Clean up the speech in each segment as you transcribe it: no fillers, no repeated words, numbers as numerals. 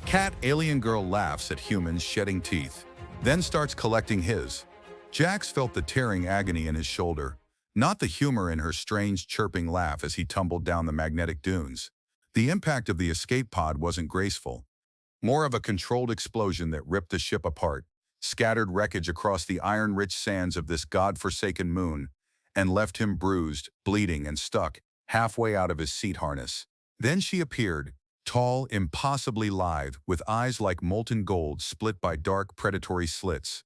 Cat alien girl laughs at humans shedding teeth, then starts collecting his. Jax felt the tearing agony in his shoulder, not the humor in her strange chirping laugh as he tumbled down the magnetic dunes. The impact of the escape pod wasn't graceful, more of a controlled explosion that ripped the ship apart, scattered wreckage across the iron-rich sands of this god-forsaken moon, and left him bruised, bleeding, and stuck halfway out of his seat harness. Then she appeared, tall, impossibly lithe, with eyes like molten gold split by dark, predatory slits.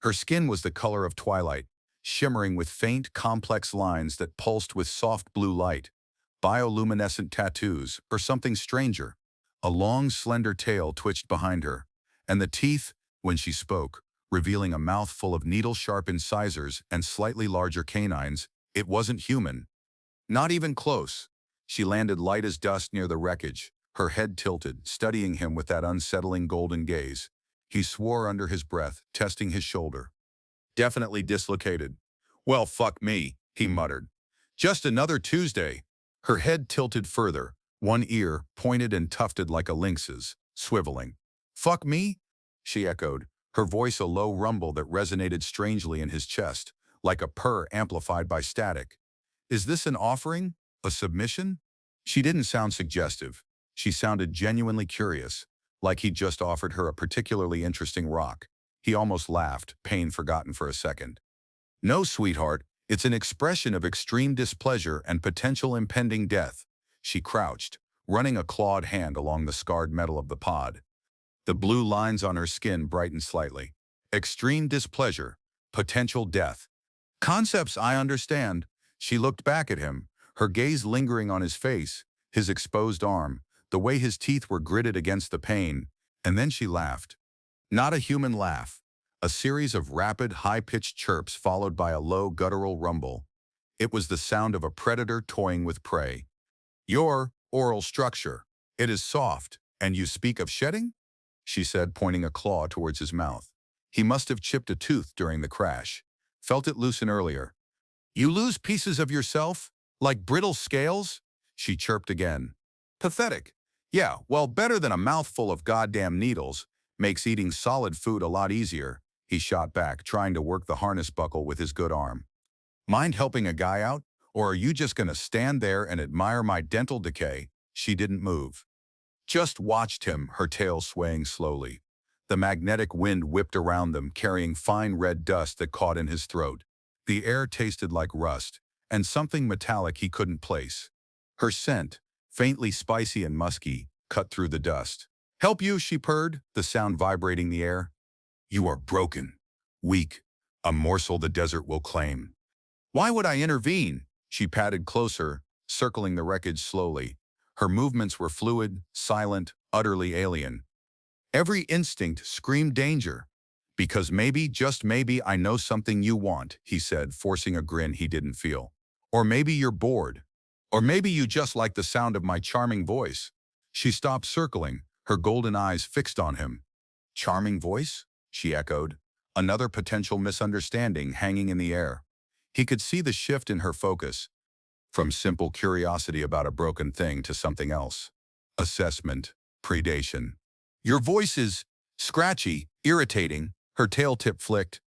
Her skin was the color of twilight, shimmering with faint, complex lines that pulsed with soft blue light. Bioluminescent tattoos, or something stranger. A long, slender tail twitched behind her, and the teeth, when she spoke, revealing a mouth full of needle-sharp incisors and slightly larger canines. It wasn't human. Not even close. She landed light as dust near the wreckage, her head tilted, studying him with that unsettling golden gaze. He swore under his breath, testing his shoulder. Definitely dislocated. Well, fuck me, he muttered. Just another Tuesday. Her head tilted further, one ear pointed and tufted like a lynx's, swiveling. Fuck me? She echoed, her voice a low rumble that resonated strangely in his chest, like a purr amplified by static. Is this an offering? A submission? She didn't sound suggestive. She sounded genuinely curious, like he'd just offered her a particularly interesting rock. He almost laughed, pain forgotten for a second. No, sweetheart, it's an expression of extreme displeasure and potential impending death. She crouched, running a clawed hand along the scarred metal of the pod. The blue lines on her skin brightened slightly. Extreme displeasure, potential death. Concepts I understand. She looked back at him, her gaze lingering on his face, his exposed arm, the way his teeth were gritted against the pain, and then she laughed. Not a human laugh. A series of rapid, high-pitched chirps followed by a low, guttural rumble. It was the sound of a predator toying with prey. Your oral structure. It is soft, and you speak of shedding? She said, pointing a claw towards his mouth. He must have chipped a tooth during the crash. Felt it loosen earlier. You lose pieces of yourself? Like brittle scales? She chirped again. Pathetic. Yeah, well, better than a mouthful of goddamn needles. Makes eating solid food a lot easier. He shot back, trying to work the harness buckle with his good arm. Mind helping a guy out? Or are you just gonna stand there and admire my dental decay? She didn't move. Just watched him, her tail swaying slowly. The magnetic wind whipped around them, carrying fine red dust that caught in his throat. The air tasted like rust, and something metallic he couldn't place. Her scent, faintly spicy and musky, cut through the dust. Help you, she purred, the sound vibrating the air. You are broken, weak, a morsel the desert will claim. Why would I intervene? She padded closer, circling the wreckage slowly. Her movements were fluid, silent, utterly alien. Every instinct screamed danger. Because maybe, just maybe, I know something you want, he said, forcing a grin he didn't feel. Or maybe you're bored. Or maybe you just like the sound of my charming voice. She stopped circling, her golden eyes fixed on him. Charming voice? She echoed, another potential misunderstanding hanging in the air. He could see the shift in her focus, from simple curiosity about a broken thing to something else. Assessment, predation. Your voice is scratchy, irritating, her tail tip flicked.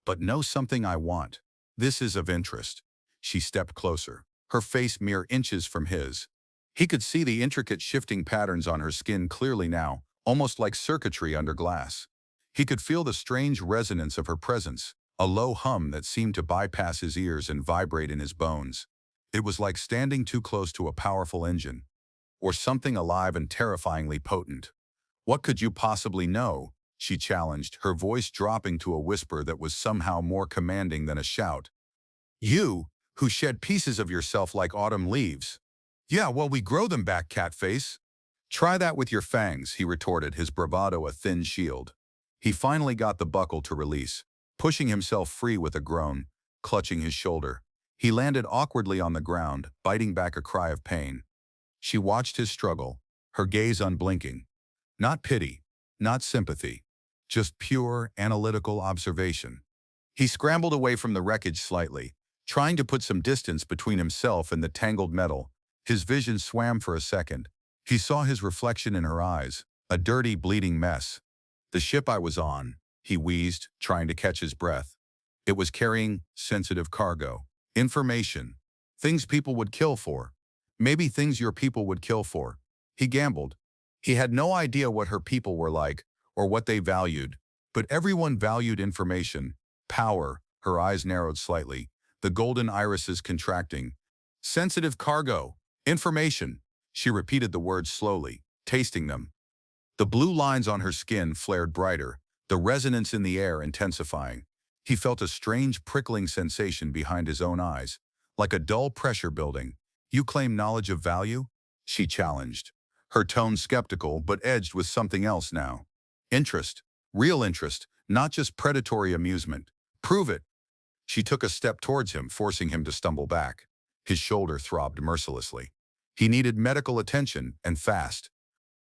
But know something I want. This is of interest. She stepped closer, her face mere inches from his. He could see the intricate shifting patterns on her skin clearly now, almost like circuitry under glass. He could feel the strange resonance of her presence, a low hum that seemed to bypass his ears and vibrate in his bones. It was like standing too close to a powerful engine, or something alive and terrifyingly potent. What could you possibly know? She challenged, her voice dropping to a whisper that was somehow more commanding than a shout. You, who shed pieces of yourself like autumn leaves. Yeah, well, we grow them back, catface. Try that with your fangs, he retorted, his bravado a thin shield. He finally got the buckle to release, pushing himself free with a groan, clutching his shoulder. He landed awkwardly on the ground, biting back a cry of pain. She watched his struggle, her gaze unblinking. Not pity, not sympathy, just pure, analytical observation. He scrambled away from the wreckage slightly, trying to put some distance between himself and the tangled metal. His vision swam for a second. He saw his reflection in her eyes, A dirty, bleeding mess. The ship I was on, he wheezed, trying to catch his breath. It was carrying sensitive cargo. Information. Things people would kill for. Maybe things your people would kill for. He gambled. He had no idea what her people were like or what they valued. But everyone valued information. Power. Her eyes narrowed slightly. The golden irises contracting. Sensitive cargo. Information. She repeated the words slowly, tasting them. The blue lines on her skin flared brighter, the resonance in the air intensifying. He felt a strange prickling sensation behind his own eyes, like a dull pressure building. You claim knowledge of value? She challenged, her tone skeptical but edged with something else now. Interest. Real interest, not just predatory amusement. Prove it. She took a step towards him, forcing him to stumble back. His shoulder throbbed mercilessly. He needed medical attention, and fast.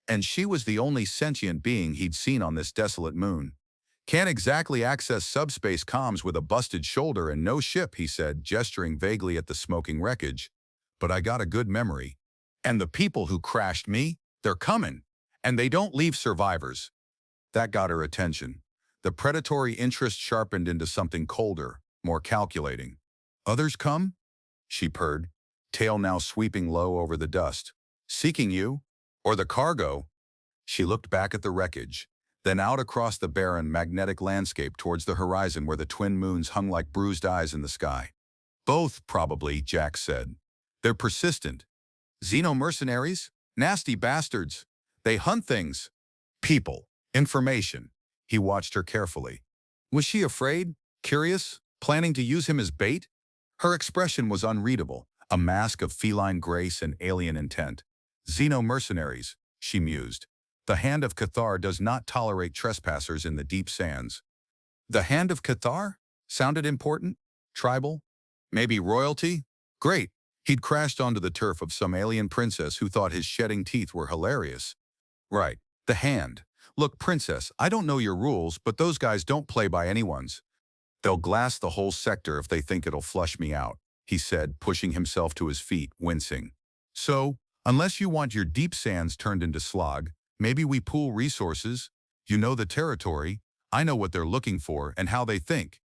And she was the only sentient being he'd seen on this desolate moon. Can't exactly access subspace comms with a busted shoulder and no ship, he said, gesturing vaguely at the smoking wreckage. But I got a good memory. And the people who crashed me, they're coming. And they don't leave survivors. That got her attention. The predatory interest sharpened into something colder, more calculating. Others come? She purred, tail now sweeping low over the dust. Seeking you? Or the cargo? She looked back at the wreckage, then out across the barren, magnetic landscape towards the horizon where the twin moons hung like bruised eyes in the sky. Both, probably, Jack said. They're persistent. Xeno-mercenaries? Nasty bastards. They hunt things. People. Information. He watched her carefully. Was she afraid? Curious? Planning to use him as bait? Her expression was unreadable, a mask of feline grace and alien intent. Xeno-mercenaries, she mused. The Hand of Cathar does not tolerate trespassers in the deep sands. The Hand of Cathar? Sounded important? Tribal? Maybe royalty? Great. He'd crashed onto the turf of some alien princess who thought his shedding teeth were hilarious. Right. The Hand. Look, princess, I don't know your rules, but those guys don't play by anyone's. They'll glass the whole sector if they think it'll flush me out, he said, pushing himself to his feet, wincing. So, unless you want your deep sands turned into slag, maybe we pool resources. You know the territory. I know what they're looking for and how they think.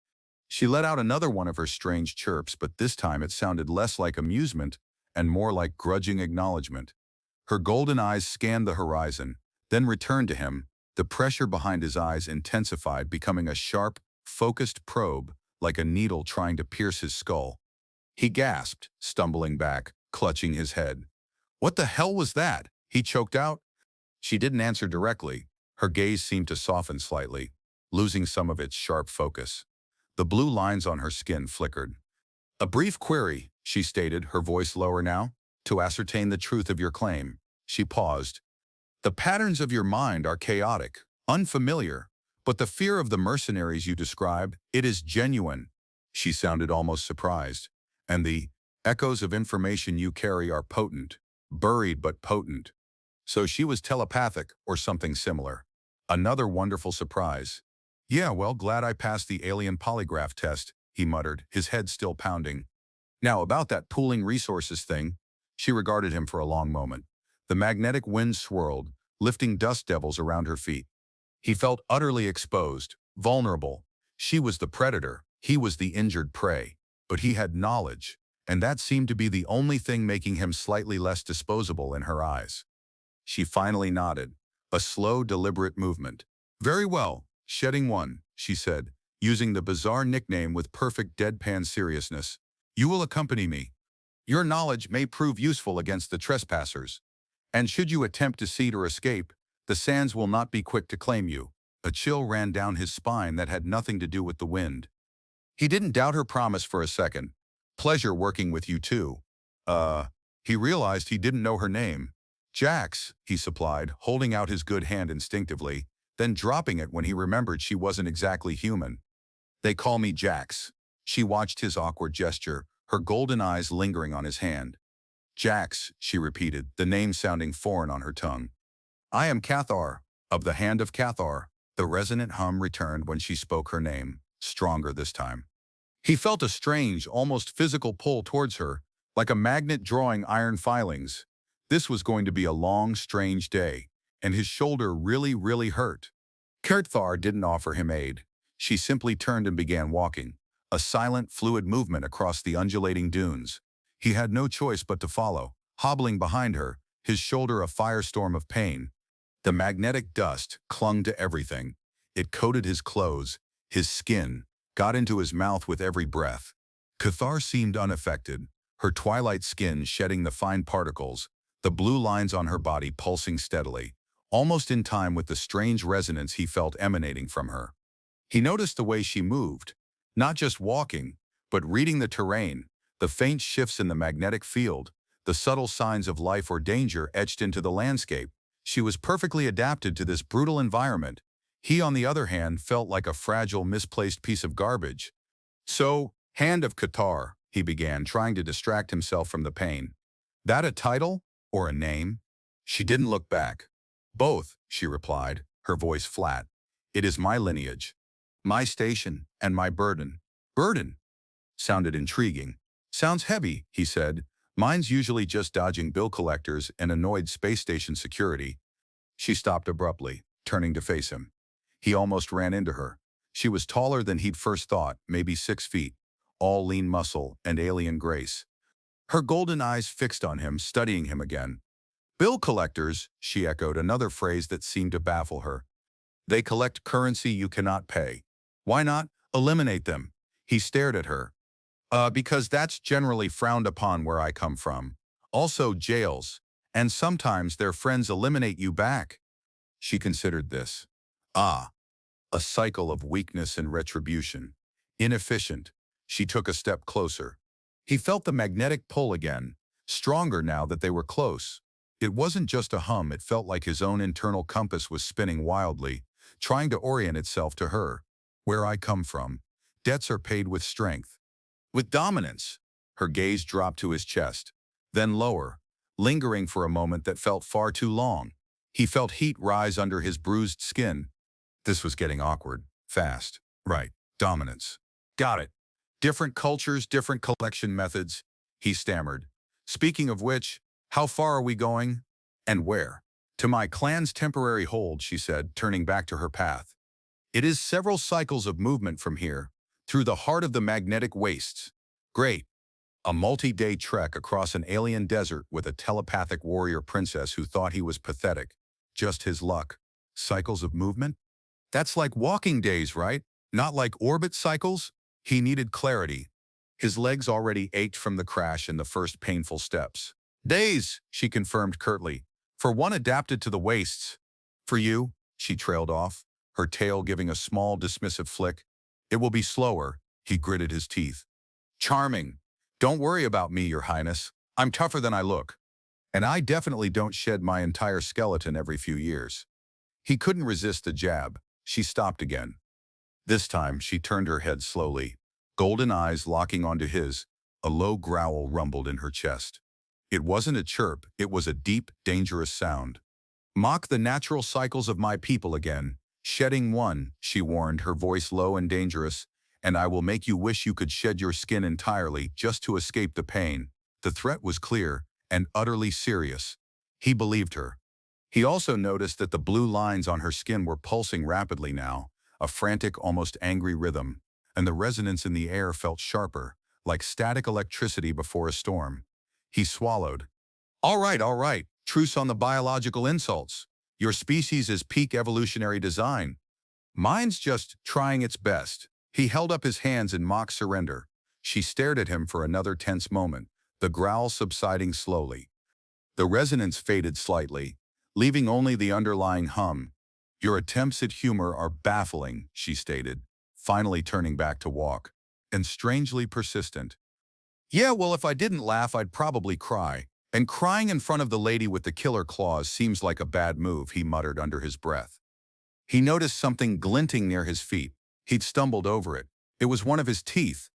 She let out another one of her strange chirps, but this time it sounded less like amusement and more like grudging acknowledgement. Her golden eyes scanned the horizon, then returned to him. The pressure behind his eyes intensified, becoming a sharp, focused probe, like a needle trying to pierce his skull. He gasped, stumbling back, clutching his head. What the hell was that? He choked out. She didn't answer directly. Her gaze seemed to soften slightly, losing some of its sharp focus. The blue lines on her skin flickered. A brief query, she stated, her voice lower now, to ascertain the truth of your claim. She paused. The patterns of your mind are chaotic, unfamiliar, but the fear of the mercenaries you describe, it is genuine. She sounded almost surprised. And the echoes of information you carry are potent, buried but potent. So she was telepathic or something similar. Another wonderful surprise. Yeah, well, glad I passed the alien polygraph test, he muttered, his head still pounding. Now about that pooling resources thing. She regarded him for a long moment. The magnetic wind swirled, lifting dust devils around her feet. He felt utterly exposed, vulnerable. She was the predator, he was the injured prey. But he had knowledge, and that seemed to be the only thing making him slightly less disposable in her eyes. She finally nodded, a slow, deliberate movement. Very well, shedding one, she said, using the bizarre nickname with perfect deadpan seriousness. You will accompany me. Your knowledge may prove useful against the trespassers. And should you attempt deceit or escape, the sands will not be quick to claim you. A chill ran down his spine that had nothing to do with the wind. He didn't doubt her promise for a second. Pleasure working with you too. He realized he didn't know her name. Jax, he supplied, holding out his good hand instinctively, then dropping it when he remembered she wasn't exactly human. They call me Jax. She watched his awkward gesture, her golden eyes lingering on his hand. Jax, she repeated, the name sounding foreign on her tongue. I am Cathar, of the Hand of Cathar. The resonant hum returned when she spoke her name, stronger this time. He felt a strange, almost physical pull towards her, like a magnet drawing iron filings. This was going to be a long, strange day, and his shoulder really hurt. Kerthar didn't offer him aid. She simply turned and began walking, a silent, fluid movement across the undulating dunes. He had no choice but to follow, hobbling behind her, his shoulder a firestorm of pain. The magnetic dust clung to everything. It coated his clothes, his skin, got into his mouth with every breath. Cathar seemed unaffected, her twilight skin shedding the fine particles, the blue lines on her body pulsing steadily, almost in time with the strange resonance he felt emanating from her. He noticed the way she moved, not just walking, but reading the terrain, the faint shifts in the magnetic field, the subtle signs of life or danger etched into the landscape. She was perfectly adapted to this brutal environment. He, on the other hand, felt like a fragile, misplaced piece of garbage. "So, Hand of Qatar," he began, trying to distract himself from the pain. "That a title or a name?" She didn't look back. "Both," she replied, her voice flat. "It is my lineage, my station, and my burden." "Burden?" Sounded intriguing. "Sounds heavy," he said. "Mine's usually just dodging bill collectors and annoyed space station security." She stopped abruptly, turning to face him. He almost ran into her. She was taller than he'd first thought, maybe 6 feet, all lean muscle and alien grace. Her golden eyes fixed on him, studying him again. "Bill collectors," she echoed, another phrase that seemed to baffle her. "They collect currency you cannot pay. Why not eliminate them?" He stared at her. Because that's generally frowned upon where I come from. Also jails, and sometimes their friends eliminate you back." She considered this. Ah, a cycle of weakness and retribution. Inefficient. She took a step closer. He felt the magnetic pull again, stronger now that they were close. It wasn't just a hum, it felt like his own internal compass was spinning wildly, trying to orient itself to her. "Where I come from, debts are paid with strength. With dominance." Her gaze dropped to his chest, then lower, lingering for a moment that felt far too long. He felt heat rise under his bruised skin. This was getting awkward, fast. "Right, dominance. Got it. Different cultures, different collection methods," he stammered. "Speaking of which, how far are we going? And where?" "To my clan's temporary hold," she said, turning back to her path. "It is several cycles of movement from here, through the heart of the magnetic wastes." "Great." A multi-day trek across an alien desert with a telepathic warrior princess who thought he was pathetic. Just his luck. Cycles of movement? That's like walking days, right? Not like orbit cycles? He needed clarity. His legs already ached from the crash and the first painful steps. "Days," she confirmed curtly. "For one adapted to the wastes." "For you," she trailed off, her tail giving a small, dismissive flick. "It will be slower," he gritted his teeth. "Charming. Don't worry about me, Your Highness. I'm tougher than I look. And I definitely don't shed my entire skeleton every few years." He couldn't resist the jab. She stopped again. This time, she turned her head slowly, golden eyes locking onto his. A low growl rumbled in her chest. It wasn't a chirp, it was a deep, dangerous sound. "Mock the natural cycles of my people again. Shedding one," she warned, her voice low and dangerous, "and I will make you wish you could shed your skin entirely just to escape the pain." The threat was clear and utterly serious. He believed her. He also noticed that the blue lines on her skin were pulsing rapidly now, a frantic, almost angry rhythm, and the resonance in the air felt sharper, like static electricity before a storm. He swallowed. All right, truce on the biological insults. Your species is peak evolutionary design. Mine's just trying its best." He held up his hands in mock surrender. She stared at him for another tense moment, the growl subsiding slowly. The resonance faded slightly, leaving only the underlying hum. "Your attempts at humor are baffling," she stated, finally turning back to walk, "and strangely persistent." "Yeah, well, if I didn't laugh, I'd probably cry. And crying in front of the lady with the killer claws seems like a bad move," he muttered under his breath. He noticed something glinting near his feet. He'd stumbled over it. It was one of his teeth,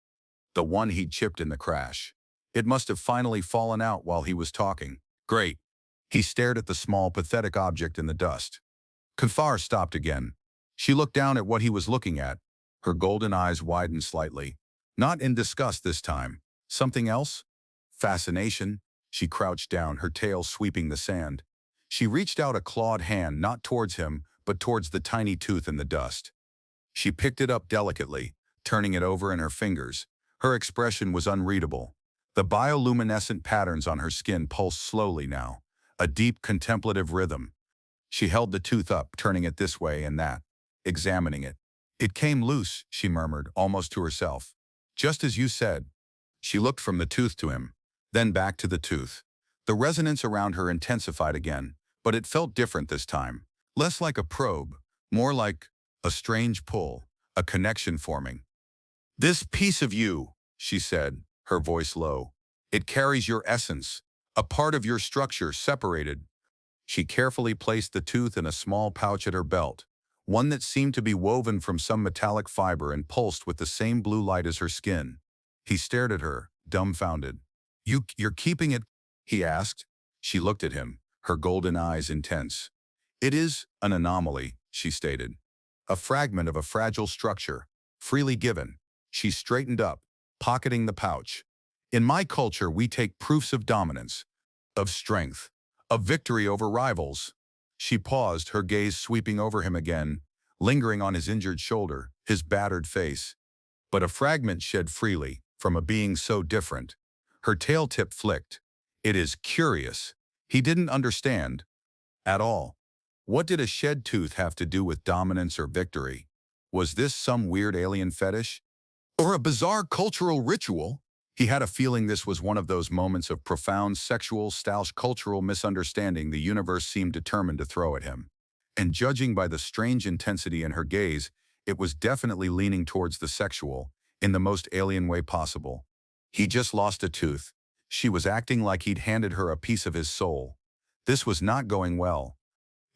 the one he'd chipped in the crash. It must have finally fallen out while he was talking. "Great." He stared at the small, pathetic object in the dust. Cathar stopped again. She looked down at what he was looking at. Her golden eyes widened slightly. Not in disgust this time. Something else? Fascination. She crouched down, her tail sweeping the sand. She reached out a clawed hand not towards him, but towards the tiny tooth in the dust. She picked it up delicately, turning it over in her fingers. Her expression was unreadable. The bioluminescent patterns on her skin pulsed slowly now, a deep contemplative rhythm. She held the tooth up, turning it this way and that, examining it. "It came loose," she murmured, almost to herself. "Just as you said." She looked from the tooth to him, then back to the tooth. The resonance around her intensified again, but it felt different this time. Less like a probe, more like a strange pull, a connection forming. "This piece of you," she said, her voice low. "It carries your essence, a part of your structure separated." She carefully placed the tooth in a small pouch at her belt, one that seemed to be woven from some metallic fiber and pulsed with the same blue light as her skin. He stared at her, dumbfounded. You're keeping it?" he asked. She looked at him, her golden eyes intense. "It is an anomaly," she stated. "A fragment of a fragile structure, freely given." She straightened up, pocketing the pouch. "In my culture, we take proofs of dominance, of strength, of victory over rivals." She paused, her gaze sweeping over him again, lingering on his injured shoulder, his battered face. But a fragment shed freely, from a being so different. Her tail tip flicked. "It is curious." He didn't understand. At all. What did a shed tooth have to do with dominance or victory? Was this some weird alien fetish? Or a bizarre cultural ritual? He had a feeling this was one of those moments of profound sexual/cultural misunderstanding the universe seemed determined to throw at him. And judging by the strange intensity in her gaze, it was definitely leaning towards the sexual, in the most alien way possible. He just lost a tooth. She was acting like he'd handed her a piece of his soul. This was not going well.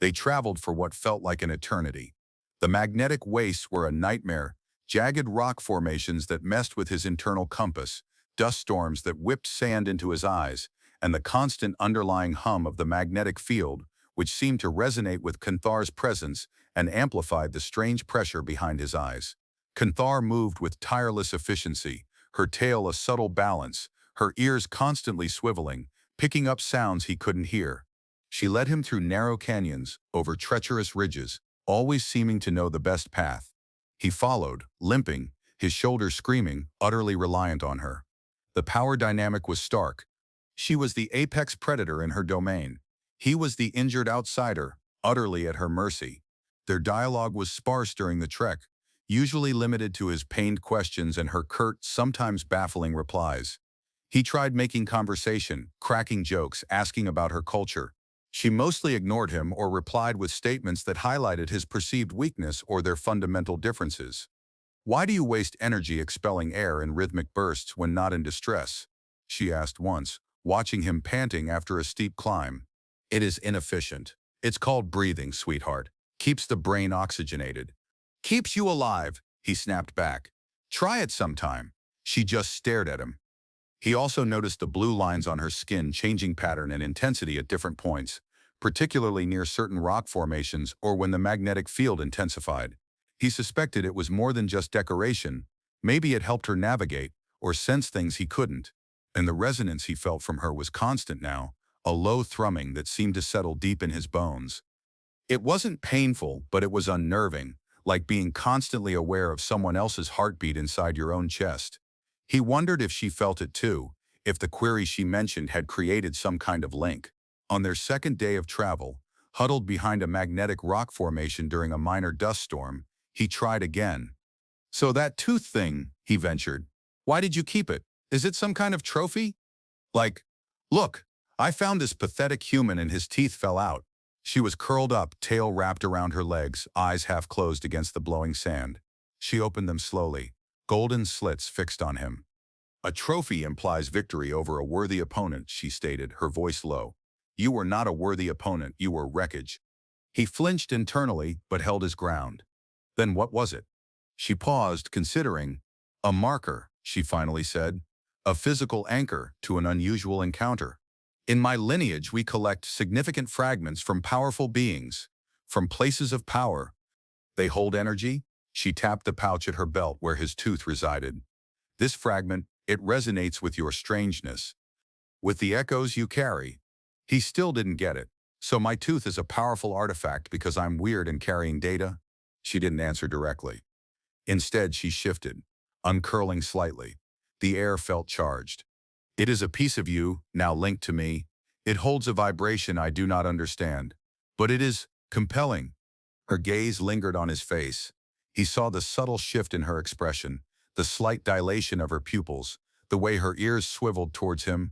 They traveled for what felt like an eternity. The magnetic wastes were a nightmare, jagged rock formations that messed with his internal compass, dust storms that whipped sand into his eyes, and the constant underlying hum of the magnetic field, which seemed to resonate with Kanthar's presence and amplified the strange pressure behind his eyes. Kanthar moved with tireless efficiency, her tail a subtle balance, her ears constantly swiveling, picking up sounds he couldn't hear. She led him through narrow canyons, over treacherous ridges, always seeming to know the best path. He followed, limping, his shoulders screaming, utterly reliant on her. The power dynamic was stark. She was the apex predator in her domain. He was the injured outsider, utterly at her mercy. Their dialogue was sparse during the trek, usually limited to his pained questions and her curt, sometimes baffling replies. He tried making conversation, cracking jokes, asking about her culture. She mostly ignored him or replied with statements that highlighted his perceived weakness or their fundamental differences. "Why do you waste energy expelling air in rhythmic bursts when not in distress?" she asked once, watching him panting after a steep climb. "It is inefficient. It's called breathing, sweetheart. Keeps the brain oxygenated." "Keeps you alive," he snapped back. "Try it sometime." She just stared at him. He also noticed the blue lines on her skin changing pattern and intensity at different points, particularly near certain rock formations or when the magnetic field intensified. He suspected it was more than just decoration. Maybe it helped her navigate or sense things he couldn't. And the resonance he felt from her was constant now, a low thrumming that seemed to settle deep in his bones. It wasn't painful, but it was unnerving, like being constantly aware of someone else's heartbeat inside your own chest. He wondered if she felt it too, if the query she mentioned had created some kind of link. On their second day of travel, huddled behind a magnetic rock formation during a minor dust storm, he tried again. "So that tooth thing," he ventured. "Why did you keep it? Is it some kind of trophy? Like, look, I found this pathetic human and his teeth fell out." She was curled up, tail wrapped around her legs, eyes half closed against the blowing sand. She opened them slowly, golden slits fixed on him. "A trophy implies victory over a worthy opponent," she stated, her voice low. "You were not a worthy opponent, you were wreckage." He flinched internally, but held his ground. "Then what was it?" She paused, considering. "A marker," she finally said. "A physical anchor to an unusual encounter. In my lineage, we collect significant fragments from powerful beings, from places of power. They hold energy." She tapped the pouch at her belt where his tooth resided. "This fragment, it resonates with your strangeness, with the echoes you carry." He still didn't get it. So my tooth is a powerful artifact because I'm weird and carrying data? She didn't answer directly. Instead, she shifted, uncurling slightly. The air felt charged. It is a piece of you, now linked to me. It holds a vibration I do not understand. But it is compelling. Her gaze lingered on his face. He saw the subtle shift in her expression, the slight dilation of her pupils, the way her ears swiveled towards him.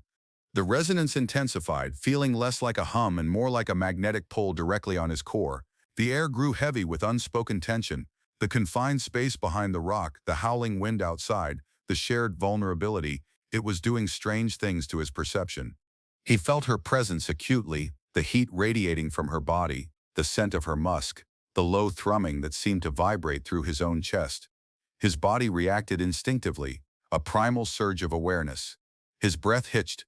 The resonance intensified, feeling less like a hum and more like a magnetic pull directly on his core. The air grew heavy with unspoken tension. The confined space behind the rock, the howling wind outside, the shared vulnerability, it was doing strange things to his perception. He felt her presence acutely, the heat radiating from her body, the scent of her musk, the low thrumming that seemed to vibrate through his own chest. His body reacted instinctively, a primal surge of awareness. His breath hitched.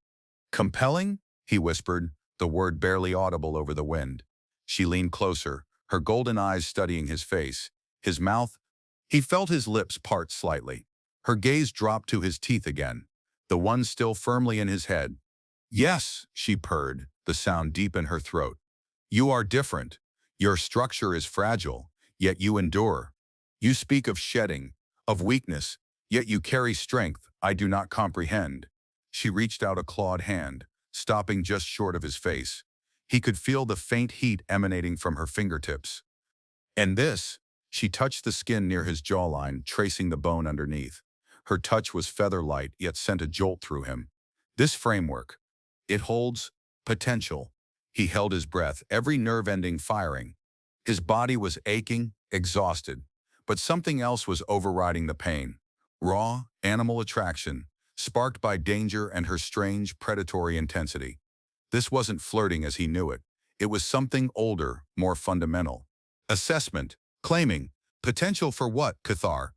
Compelling? He whispered, the word barely audible over the wind. She leaned closer, her golden eyes studying his face. His mouth? He felt his lips part slightly. Her gaze dropped to his teeth again, the one still firmly in his head. Yes, she purred, the sound deep in her throat. You are different. Your structure is fragile, yet you endure. You speak of shedding, of weakness, yet you carry strength I do not comprehend. She reached out a clawed hand, stopping just short of his face. He could feel the faint heat emanating from her fingertips. And this, she touched the skin near his jawline, tracing the bone underneath. Her touch was feather-light, yet sent a jolt through him. This framework, it holds potential. He held his breath, every nerve ending firing. His body was aching, exhausted, but something else was overriding the pain. Raw, animal attraction, sparked by danger and her strange, predatory intensity. This wasn't flirting as he knew it. It was something older, more fundamental. Assessment, claiming, potential for what, Cathar?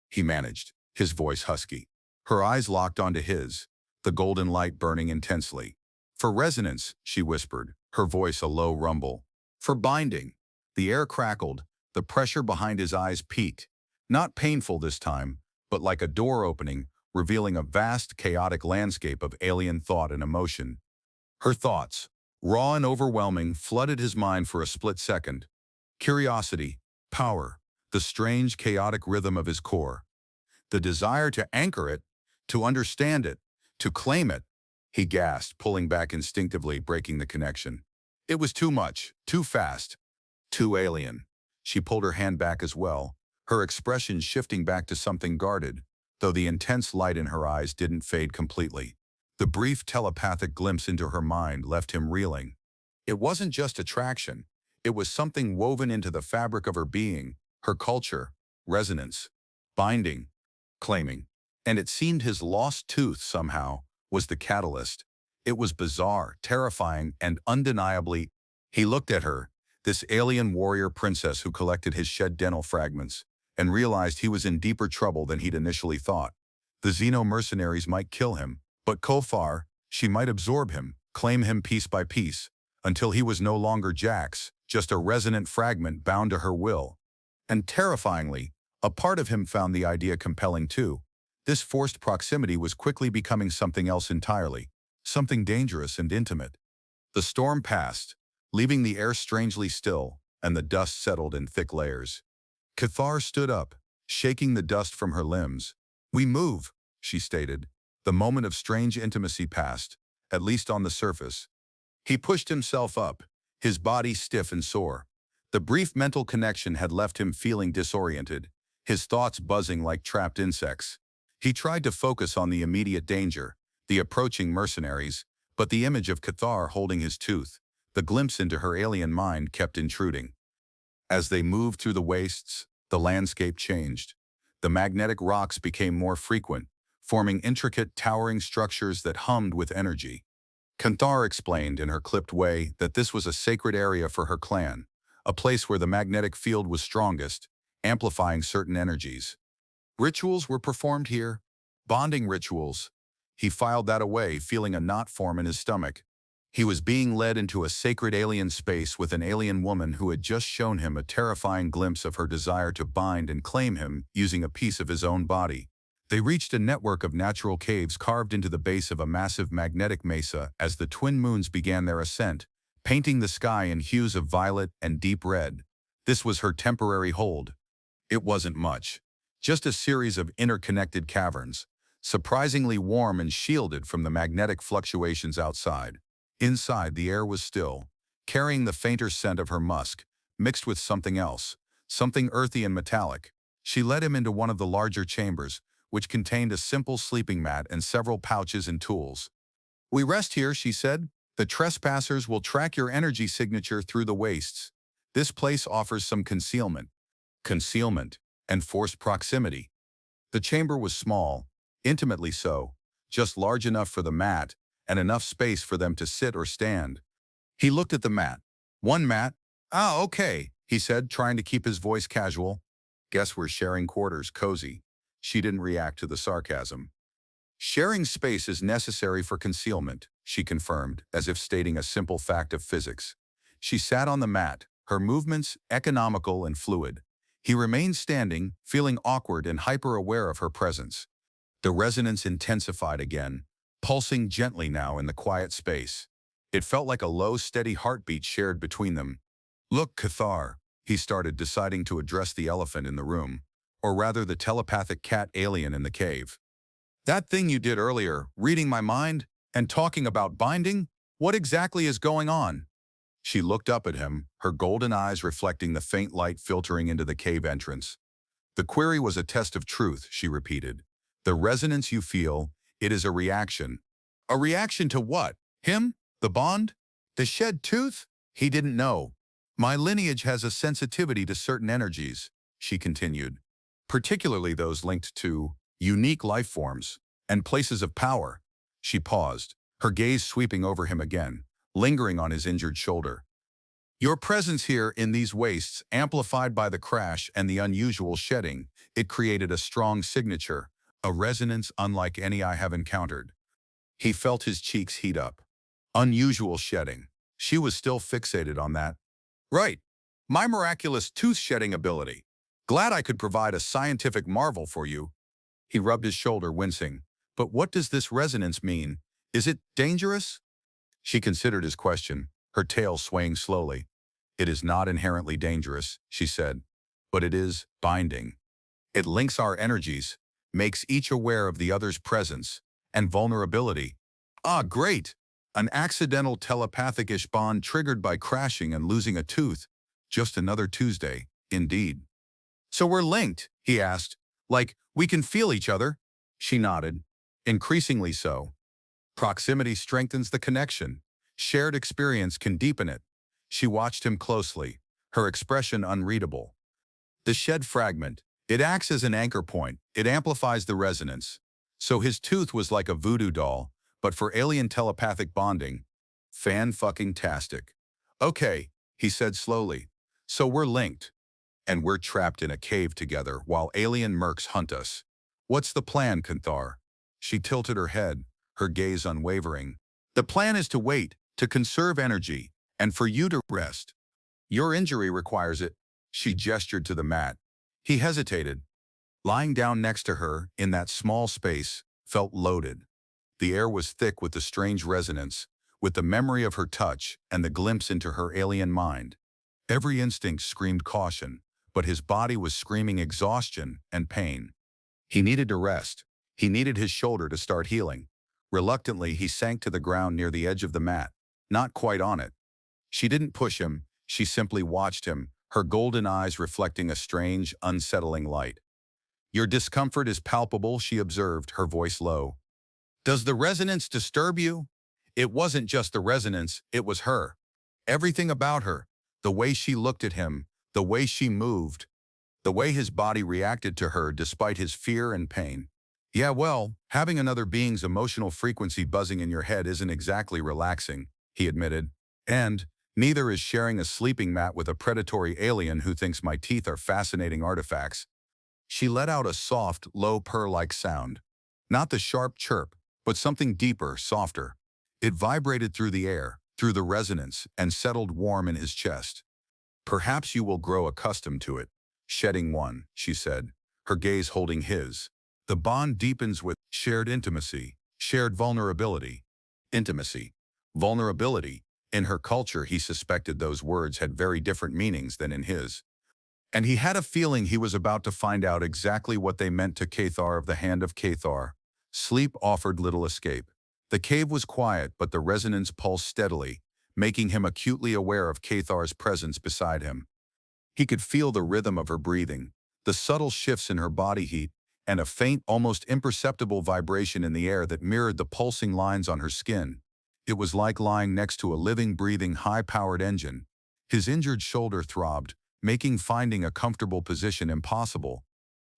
He managed, his voice husky. Her eyes locked onto his, the golden light burning intensely. For resonance, she whispered, her voice a low rumble. For binding. The air crackled, the pressure behind his eyes peaked. Not painful this time, but like a door opening, revealing a vast, chaotic landscape of alien thought and emotion. Her thoughts, raw and overwhelming, flooded his mind for a split second. Curiosity, power, the strange, chaotic rhythm of his core. The desire to anchor it, to understand it, to claim it. He gasped, pulling back instinctively, breaking the connection. It was too much, too fast, too alien. She pulled her hand back as well, her expression shifting back to something guarded, though the intense light in her eyes didn't fade completely. The brief telepathic glimpse into her mind left him reeling. It wasn't just attraction. It was something woven into the fabric of her being, her culture, resonance, binding, claiming. And it seemed his lost tooth, somehow, was the catalyst. It was bizarre, terrifying, and undeniably. He looked at her, this alien warrior princess who collected his shed dental fragments, and realized he was in deeper trouble than he'd initially thought. The Xeno mercenaries might kill him, but Kofar, she might absorb him, claim him piece by piece, until he was no longer Jax, just a resonant fragment bound to her will. And terrifyingly, a part of him found the idea compelling too. This forced proximity was quickly becoming something else entirely, something dangerous and intimate. The storm passed, leaving the air strangely still, and the dust settled in thick layers. Cathar stood up, shaking the dust from her limbs. We move, she stated. The moment of strange intimacy passed, at least on the surface. He pushed himself up, his body stiff and sore. The brief mental connection had left him feeling disoriented, his thoughts buzzing like trapped insects. He tried to focus on the immediate danger, the approaching mercenaries, but the image of Cathar holding his tooth, the glimpse into her alien mind, kept intruding. As they moved through the wastes, the landscape changed. The magnetic rocks became more frequent, forming intricate, towering structures that hummed with energy. Cathar explained in her clipped way that this was a sacred area for her clan, a place where the magnetic field was strongest, amplifying certain energies. Rituals were performed here, bonding rituals. He filed that away, feeling a knot form in his stomach. He was being led into a sacred alien space with an alien woman who had just shown him a terrifying glimpse of her desire to bind and claim him using a piece of his own body. They reached a network of natural caves carved into the base of a massive magnetic mesa as the twin moons began their ascent, painting the sky in hues of violet and deep red. This was her temporary hold. It wasn't much. Just a series of interconnected caverns, surprisingly warm and shielded from the magnetic fluctuations outside. Inside, the air was still, carrying the fainter scent of her musk, mixed with something else, something earthy and metallic. She led him into one of the larger chambers, which contained a simple sleeping mat and several pouches and tools. "We rest here," she said. "The trespassers will track your energy signature through the wastes. This place offers some concealment." Concealment and forced proximity. The chamber was small, intimately so, just large enough for the mat and enough space for them to sit or stand. He looked at the mat. One mat. "Ah, okay," he said, trying to keep his voice casual. "Guess we're sharing quarters, cozy." She didn't react to the sarcasm. "Sharing space is necessary for concealment," she confirmed, as if stating a simple fact of physics. She sat on the mat, her movements economical and fluid. He remained standing, feeling awkward and hyper-aware of her presence. The resonance intensified again, pulsing gently now in the quiet space. It felt like a low, steady heartbeat shared between them. "Look, Cathar," he started, deciding to address the elephant in the room, or rather the telepathic cat alien in the cave. "That thing you did earlier, reading my mind and talking about binding, what exactly is going on?" She looked up at him, her golden eyes reflecting the faint light filtering into the cave entrance. "The query was a test of truth," she repeated. "The resonance you feel, it is a reaction." "A reaction to what? Him? The bond? The shed tooth?" He didn't know. "My lineage has a sensitivity to certain energies," she continued, "particularly those linked to unique life forms and places of power." She paused, her gaze sweeping over him again, lingering on his injured shoulder. "Your presence here in these wastes, amplified by the crash and the unusual shedding, it created a strong signature, a resonance unlike any I have encountered." He felt his cheeks heat up. Unusual shedding. She was still fixated on that. "Right. My miraculous tooth-shedding ability. Glad I could provide a scientific marvel for you." He rubbed his shoulder, wincing. "But what does this resonance mean? Is it dangerous?" She considered his question, her tail swaying slowly. "It is not inherently dangerous," she said, "but it is binding. It links our energies, makes each aware of the other's presence and vulnerability." "Ah, great! An accidental telepathic-ish bond triggered by crashing and losing a tooth. Just another Tuesday, indeed." "So we're linked?" he asked. "Like, we can feel each other?" She nodded. "Increasingly so. Proximity strengthens the connection. Shared experience can deepen it." She watched him closely, her expression unreadable. "The shed fragment, it acts as an anchor point. It amplifies the resonance. So his tooth was like a voodoo doll, but for alien telepathic bonding. Fan-fucking-tastic." "Okay," he said slowly. "So we're linked. And we're trapped in a cave together while alien mercs hunt us. What's the plan, Cathar?" She tilted her head, her gaze unwavering. "The plan is to wait, to conserve energy, and for you to rest. Your injury requires it." She gestured to the mat. He hesitated. Lying down next to her, in that small space, felt loaded. The air was thick with the strange resonance, with the memory of her touch and the glimpse into her alien mind. Every instinct screamed caution, but his body was screaming exhaustion and pain. He needed to rest. He needed his shoulder to start healing. Reluctantly, he sank to the ground near the edge of the mat, not quite on it. She didn't push him, she simply watched him, her golden eyes reflecting a strange, unsettling light. "Your discomfort is palpable," she observed, her voice low. "Does the resonance disturb you?" It wasn't just the resonance, it was her. Everything about her, the way she looked at him, the way she moved, the way his body reacted to her despite his fear and pain. "Yeah, well, having another being's emotional frequency buzzing in your head isn't exactly relaxing," he admitted. "And neither is sharing a sleeping mat with a predatory alien who thinks my teeth are fascinating artifacts." She let out a soft, low purr-like sound. Not the sharp chirp, but something deeper, softer. It vibrated through the air, through the resonance, and settled warm in his chest. "Perhaps you will grow accustomed to it." "Shedding one," she said, her gaze holding his. "The bond deepens with shared intimacy, shared vulnerability." Intimacy. Vulnerability. In her culture, he suspected those words had very different meanings than in his. And he had a feeling he was about to find out exactly what they meant to Cathar of the Hand of Cathar. Sleep offered little escape. The cave was quiet, but the resonance pulsed steadily, making him acutely aware of Cathar's presence beside him. He could feel the rhythm of her breathing, the subtle shifts in her body heat, and a faint, almost imperceptible vibration in the air that mirrored the pulsing lines on her skin. It was like lying next to a living, breathing, high-powered engine. His injured shoulder throbbed, making finding a comfortable position impossible.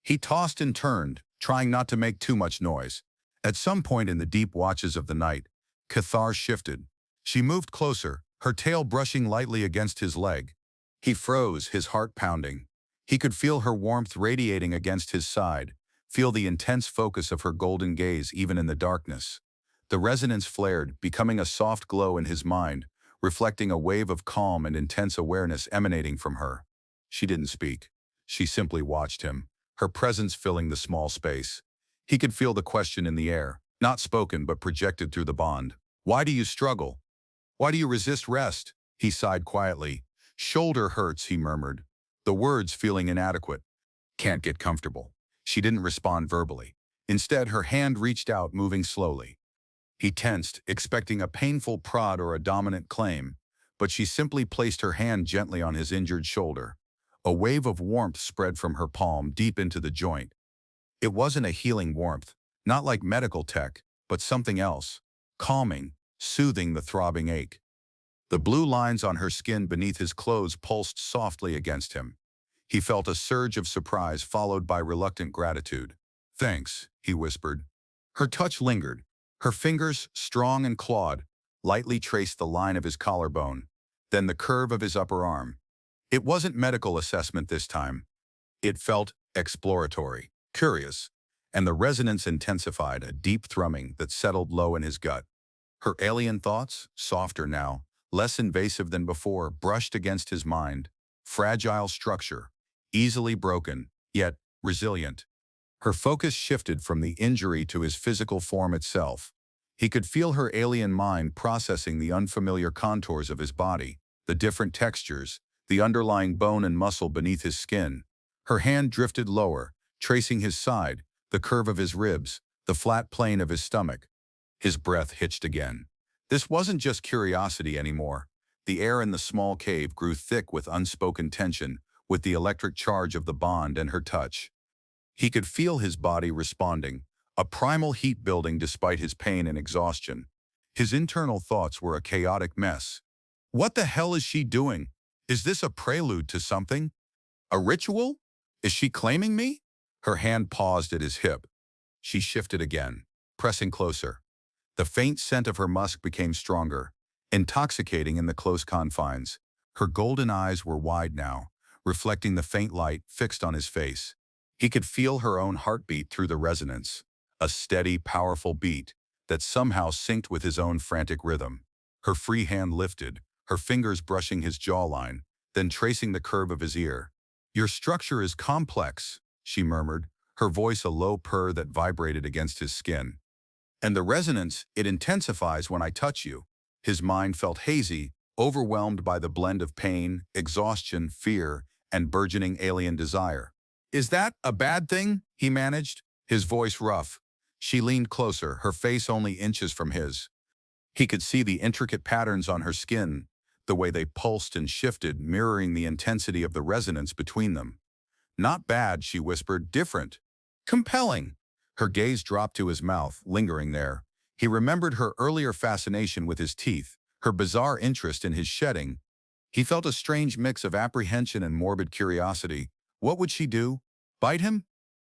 He tossed and turned, trying not to make too much noise. At some point in the deep watches of the night, Cathar shifted. She moved closer, her tail brushing lightly against his leg. He froze, his heart pounding. He could feel her warmth radiating against his side, feel the intense focus of her golden gaze even in the darkness. The resonance flared, becoming a soft glow in his mind, reflecting a wave of calm and intense awareness emanating from her. She didn't speak. She simply watched him, her presence filling the small space. He could feel the question in the air, not spoken but projected through the bond. "Why do you struggle? Why do you resist rest?" He sighed quietly. "Shoulder hurts," he murmured, the words feeling inadequate. "Can't get comfortable." She didn't respond verbally. Instead, her hand reached out, moving slowly. He tensed, expecting a painful prod or a dominant claim, but she simply placed her hand gently on his injured shoulder. A wave of warmth spread from her palm deep into the joint. It wasn't a healing warmth, not like medical tech, but something else, calming, soothing the throbbing ache. The blue lines on her skin beneath his clothes pulsed softly against him. He felt a surge of surprise followed by reluctant gratitude. "Thanks," he whispered. Her touch lingered. Her fingers, strong and clawed, lightly traced the line of his collarbone, then the curve of his upper arm. It wasn't medical assessment this time. It felt exploratory, curious, and the resonance intensified, a deep thrumming that settled low in his gut. Her alien thoughts, softer now, less invasive than before, brushed against his mind. Fragile structure, easily broken, yet resilient. Her focus shifted from the injury to his physical form itself. He could feel her alien mind processing the unfamiliar contours of his body, the different textures, the underlying bone and muscle beneath his skin. Her hand drifted lower, tracing his side, the curve of his ribs, the flat plane of his stomach. His breath hitched again. This wasn't just curiosity anymore. The air in the small cave grew thick with unspoken tension, with the electric charge of the bond and her touch. He could feel his body responding, a primal heat building despite his pain and exhaustion. His internal thoughts were a chaotic mess. What the hell is she doing? Is this a prelude to something? A ritual? Is she claiming me? Her hand paused at his hip. She shifted again, pressing closer. The faint scent of her musk became stronger, intoxicating in the close confines. Her golden eyes were wide now, reflecting the faint light fixed on his face. He could feel her own heartbeat through the resonance, a steady, powerful beat that somehow synced with his own frantic rhythm. Her free hand lifted, her fingers brushing his jawline, then tracing the curve of his ear. "Your structure is complex," she murmured, her voice a low purr that vibrated against his skin. "And the resonance, it intensifies when I touch you." His mind felt hazy, overwhelmed by the blend of pain, exhaustion, fear, and burgeoning alien desire. "Is that a bad thing?" he managed, his voice rough. She leaned closer, her face only inches from his. He could see the intricate patterns on her skin, the way they pulsed and shifted, mirroring the intensity of the resonance between them. "Not bad," she whispered, "different. Compelling." Her gaze dropped to his mouth, lingering there. He remembered her earlier fascination with his teeth, her bizarre interest in his shedding. He felt a strange mix of apprehension and morbid curiosity. What would she do? Bite him?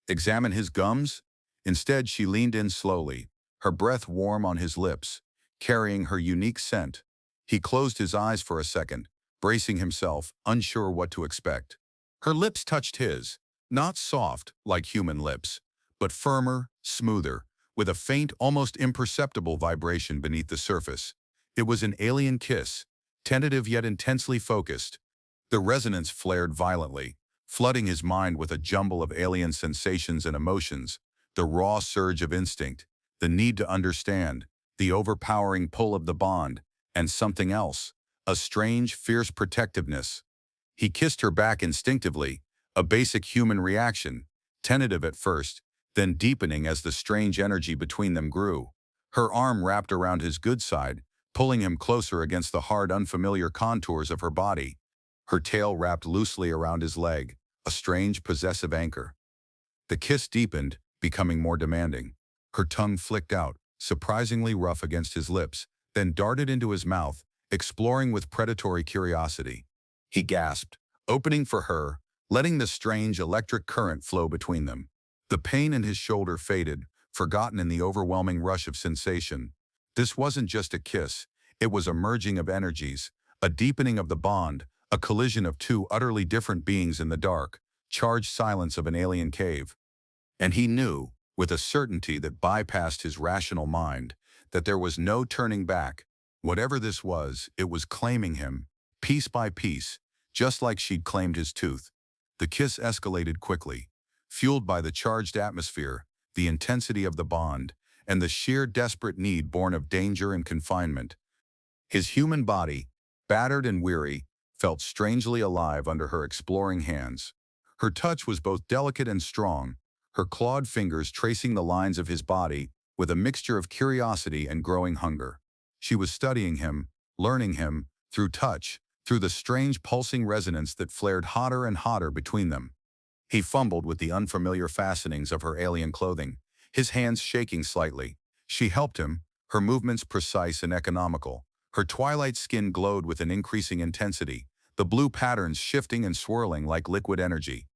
Examine his gums? Instead, she leaned in slowly, her breath warm on his lips, carrying her unique scent. He closed his eyes for a second, bracing himself, unsure what to expect. Her lips touched his, not soft like human lips, but firmer, smoother, with a faint, almost imperceptible vibration beneath the surface. It was an alien kiss, tentative yet intensely focused. The resonance flared violently, flooding his mind with a jumble of alien sensations and emotions, the raw surge of instinct, the need to understand, the overpowering pull of the bond, and something else, a strange, fierce protectiveness. He kissed her back instinctively, a basic human reaction, tentative at first, then deepening as the strange energy between them grew. Her arm wrapped around his good side, pulling him closer against the hard, unfamiliar contours of her body. Her tail wrapped loosely around his leg, a strange, possessive anchor. The kiss deepened, becoming more demanding. Her tongue flicked out, surprisingly rough against his lips, then darted into his mouth, exploring with predatory curiosity. He gasped, opening for her, letting the strange electric current flow between them. The pain in his shoulder faded, forgotten in the overwhelming rush of sensation. This wasn't just a kiss, it was a merging of energies, a deepening of the bond, a collision of two utterly different beings in the dark, charged silence of an alien cave. And he knew, with a certainty that bypassed his rational mind, that there was no turning back. Whatever this was, it was claiming him, piece by piece, just like she'd claimed his tooth. The kiss escalated quickly, fueled by the charged atmosphere, the intensity of the bond, and the sheer desperate need born of danger and confinement. His human body, battered and weary, felt strangely alive under her exploring hands. Her touch was both delicate and strong, her clawed fingers tracing the lines of his body with a mixture of curiosity and growing hunger. She was studying him, learning him, through touch, through the strange pulsing resonance that flared hotter and hotter between them. He fumbled with the unfamiliar fastenings of her alien clothing, his hands shaking slightly. She helped him, her movements precise and economical. Her twilight skin glowed with an increasing intensity, the blue patterns shifting and swirling like liquid energy.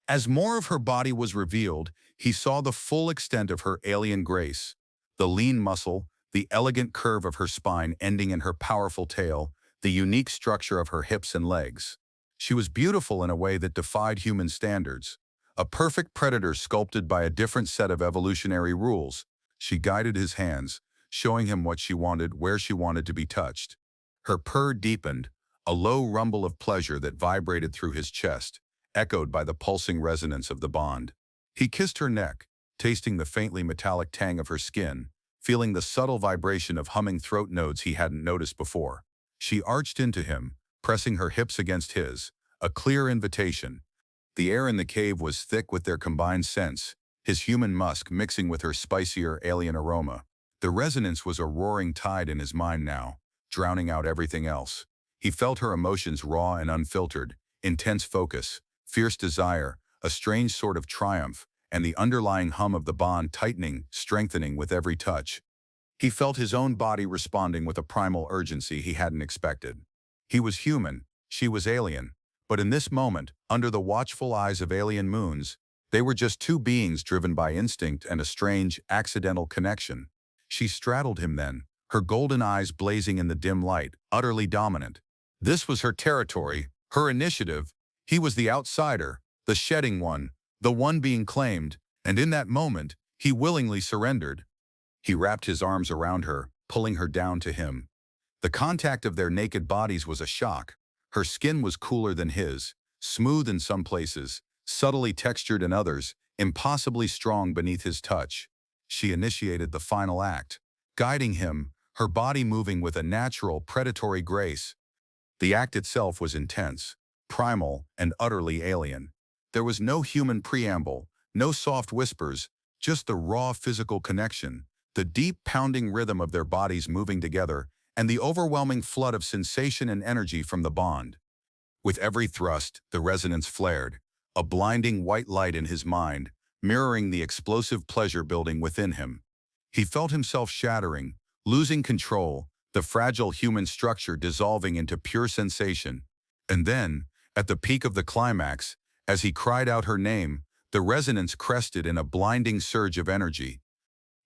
As more of her body was revealed, he saw the full extent of her alien grace. The lean muscle, the elegant curve of her spine ending in her powerful tail, the unique structure of her hips and legs. She was beautiful in a way that defied human standards. A perfect predator sculpted by a different set of evolutionary rules. She guided his hands, showing him what she wanted, where she wanted to be touched. Her purr deepened, a low rumble of pleasure that vibrated through his chest, echoed by the pulsing resonance of the bond. He kissed her neck, tasting the faintly metallic tang of her skin, feeling the subtle vibration of humming throat nodes he hadn't noticed before. She arched into him, pressing her hips against his, a clear invitation. The air in the cave was thick with their combined scents, his human musk mixing with her spicier alien aroma. The resonance was a roaring tide in his mind now, drowning out everything else. He felt her emotions raw and unfiltered, intense focus, fierce desire, a strange sort of triumph, and the underlying hum of the bond tightening, strengthening with every touch. He felt his own body responding with a primal urgency he hadn't expected. He was human, she was alien, but in this moment, under the watchful eyes of alien moons, they were just two beings driven by instinct and a strange, accidental connection. She straddled him then, her golden eyes blazing in the dim light, utterly dominant. This was her territory, her initiative. He was the outsider, the shedding one, the one being claimed, and in that moment, he willingly surrendered. He wrapped his arms around her, pulling her down to him. The contact of their naked bodies was a shock. Her skin was cooler than his, smooth in some places, subtly textured in others, impossibly strong beneath his touch. She initiated the final act, guiding him, her body moving with a natural, predatory grace. The act itself was intense, primal, and utterly alien. There was no human preamble, no soft whispers, just the raw physical connection, the deep pounding rhythm of their bodies moving together, and the overwhelming flood of sensation and energy from the bond. With every thrust, the resonance flared, a blinding white light in his mind, mirroring the explosive pleasure building within him. He felt himself shattering, losing control, the fragile human structure dissolving into pure sensation. And then, at the peak of the climax, as he cried out her name, the resonance crested in a blinding surge of energy.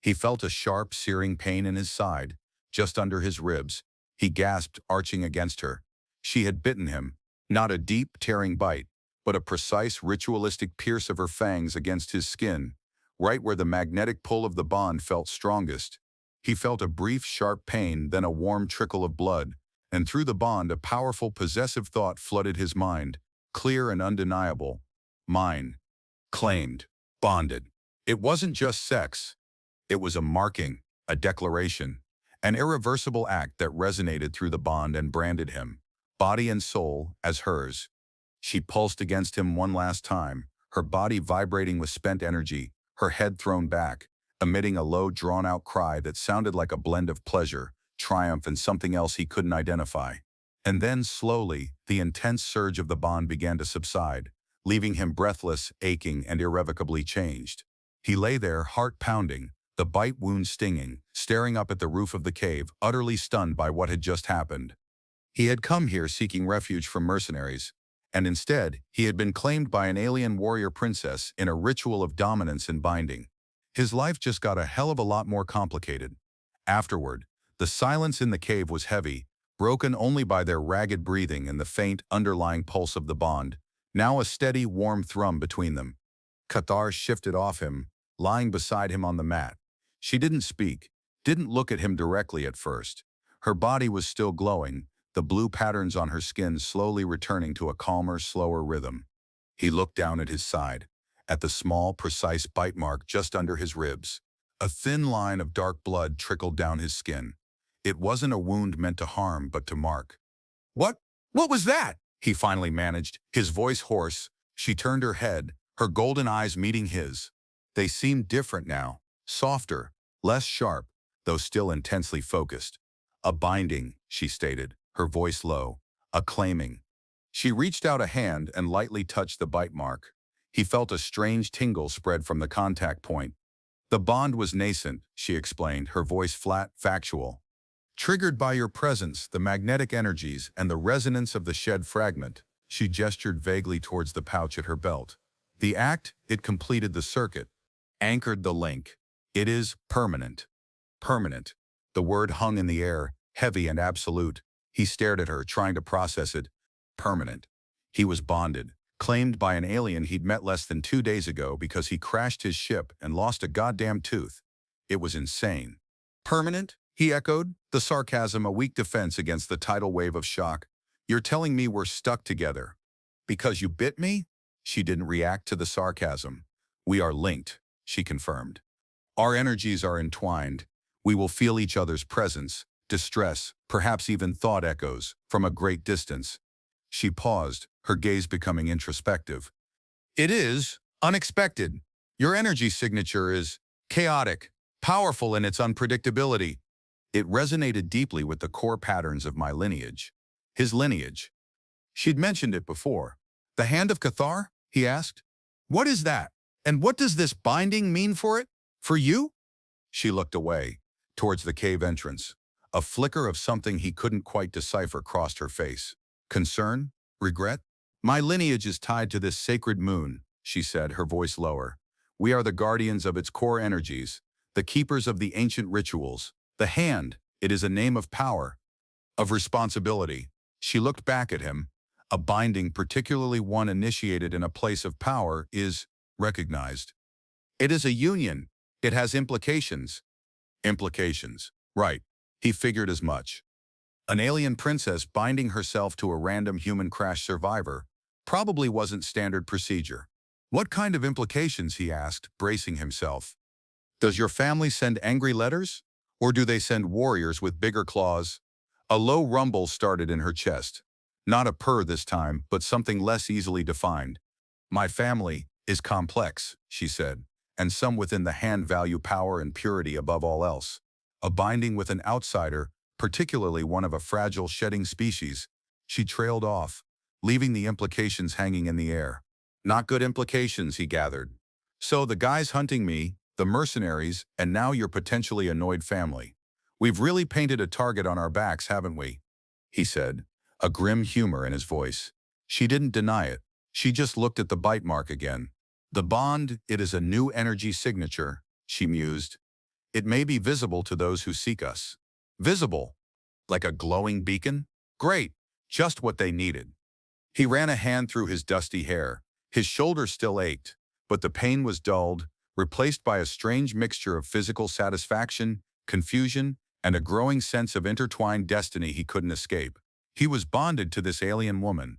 He felt a sharp, searing pain in his side, just under his ribs. He gasped, arching against her. She had bitten him, not a deep, tearing bite, but a precise, ritualistic pierce of her fangs against his skin, right where the magnetic pull of the bond felt strongest. He felt a brief, sharp pain, then a warm trickle of blood, and through the bond a powerful, possessive thought flooded his mind, clear and undeniable. Mine. Claimed. Bonded. It wasn't just sex. It was a marking, a declaration. An irreversible act that resonated through the bond and branded him, body and soul, as hers. She pulsed against him one last time, her body vibrating with spent energy, her head thrown back, emitting a low, drawn-out cry that sounded like a blend of pleasure, triumph, and something else he couldn't identify. And then, slowly, the intense surge of the bond began to subside, leaving him breathless, aching, and irrevocably changed. He lay there, heart pounding, the bite wound stinging, staring up at the roof of the cave, utterly stunned by what had just happened. He had come here seeking refuge from mercenaries, and instead, he had been claimed by an alien warrior princess in a ritual of dominance and binding. His life just got a hell of a lot more complicated. Afterward, the silence in the cave was heavy, broken only by their ragged breathing and the faint, underlying pulse of the bond, now a steady, warm thrum between them. Cathar shifted off him, lying beside him on the mat. She didn't speak, didn't look at him directly at first. Her body was still glowing, the blue patterns on her skin slowly returning to a calmer, slower rhythm. He looked down at his side, at the small, precise bite mark just under his ribs. A thin line of dark blood trickled down his skin. It wasn't a wound meant to harm, but to mark. "What? What was that?" he finally managed, his voice hoarse. She turned her head, her golden eyes meeting his. They seemed different now, softer, less sharp, though still intensely focused. "A binding," she stated, her voice low. "A claiming." She reached out a hand and lightly touched the bite mark. He felt a strange tingle spread from the contact point. "The bond was nascent," she explained, her voice flat, factual. "Triggered by your presence, the magnetic energies, and the resonance of the shed fragment." She gestured vaguely towards the pouch at her belt. "The act, it completed the circuit, anchored the link. It is permanent." Permanent. The word hung in the air, heavy and absolute. He stared at her, trying to process it. Permanent. He was bonded, claimed by an alien he'd met less than 2 days ago because he crashed his ship and lost a goddamn tooth. It was insane. "Permanent?" he echoed, the sarcasm a weak defense against the tidal wave of shock. "You're telling me we're stuck together? Because you bit me?" She didn't react to the sarcasm. "We are linked," she confirmed. "Our energies are entwined. We will feel each other's presence, distress, perhaps even thought echoes, from a great distance." She paused, her gaze becoming introspective. "It is unexpected. Your energy signature is chaotic, powerful in its unpredictability." It resonated deeply with the core patterns of my lineage. His lineage. She'd mentioned it before. "The Hand of Cathar?" he asked. "What is that? And what does this binding mean for it? For you?" She looked away, towards the cave entrance. A flicker of something he couldn't quite decipher crossed her face. "Concern? Regret?" "My lineage is tied to this sacred moon," she said, her voice lower. "We are the guardians of its core energies, the keepers of the ancient rituals. The hand, it is a name of power, of responsibility." She looked back at him. "A binding, particularly one initiated in a place of power, is recognized. It is a union. It has implications." Implications. Right. He figured as much. An alien princess binding herself to a random human crash survivor probably wasn't standard procedure. "What kind of implications?" he asked, bracing himself. "Does your family send angry letters? Or do they send warriors with bigger claws?" A low rumble started in her chest. Not a purr this time, but something less easily defined. "My family is complex," she said, "and some within the hand value power and purity above all else. A binding with an outsider, particularly one of a fragile shedding species." She trailed off, leaving the implications hanging in the air. "Not good implications," he gathered. "So the guys hunting me, the mercenaries, and now your potentially annoyed family. We've really painted a target on our backs, haven't we?" he said, a grim humor in his voice. She didn't deny it. She just looked at the bite mark again. "The bond, it is a new energy signature," she mused. "It may be visible to those who seek us." Visible? Like a glowing beacon? Great, just what they needed. He ran a hand through his dusty hair. His shoulder still ached, but the pain was dulled, replaced by a strange mixture of physical satisfaction, confusion, and a growing sense of intertwined destiny he couldn't escape. He was bonded to this alien woman.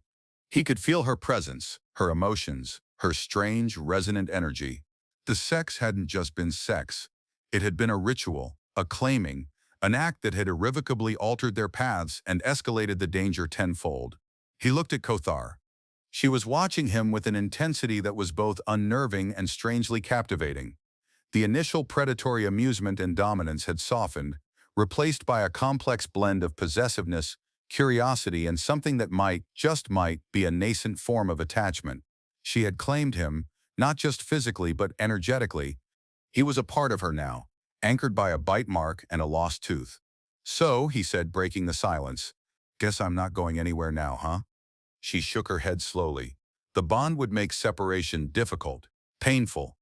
He could feel her presence, her emotions, her strange, resonant energy. The sex hadn't just been sex. It had been a ritual, a claiming, an act that had irrevocably altered their paths and escalated the danger tenfold. He looked at Kothar. She was watching him with an intensity that was both unnerving and strangely captivating. The initial predatory amusement and dominance had softened, replaced by a complex blend of possessiveness, curiosity, and something that might, just might, be a nascent form of attachment. She had claimed him, not just physically but energetically. He was a part of her now, anchored by a bite mark and a lost tooth. "So," he said, breaking the silence, "guess I'm not going anywhere now, huh?" She shook her head slowly. The bond would make separation difficult, painful,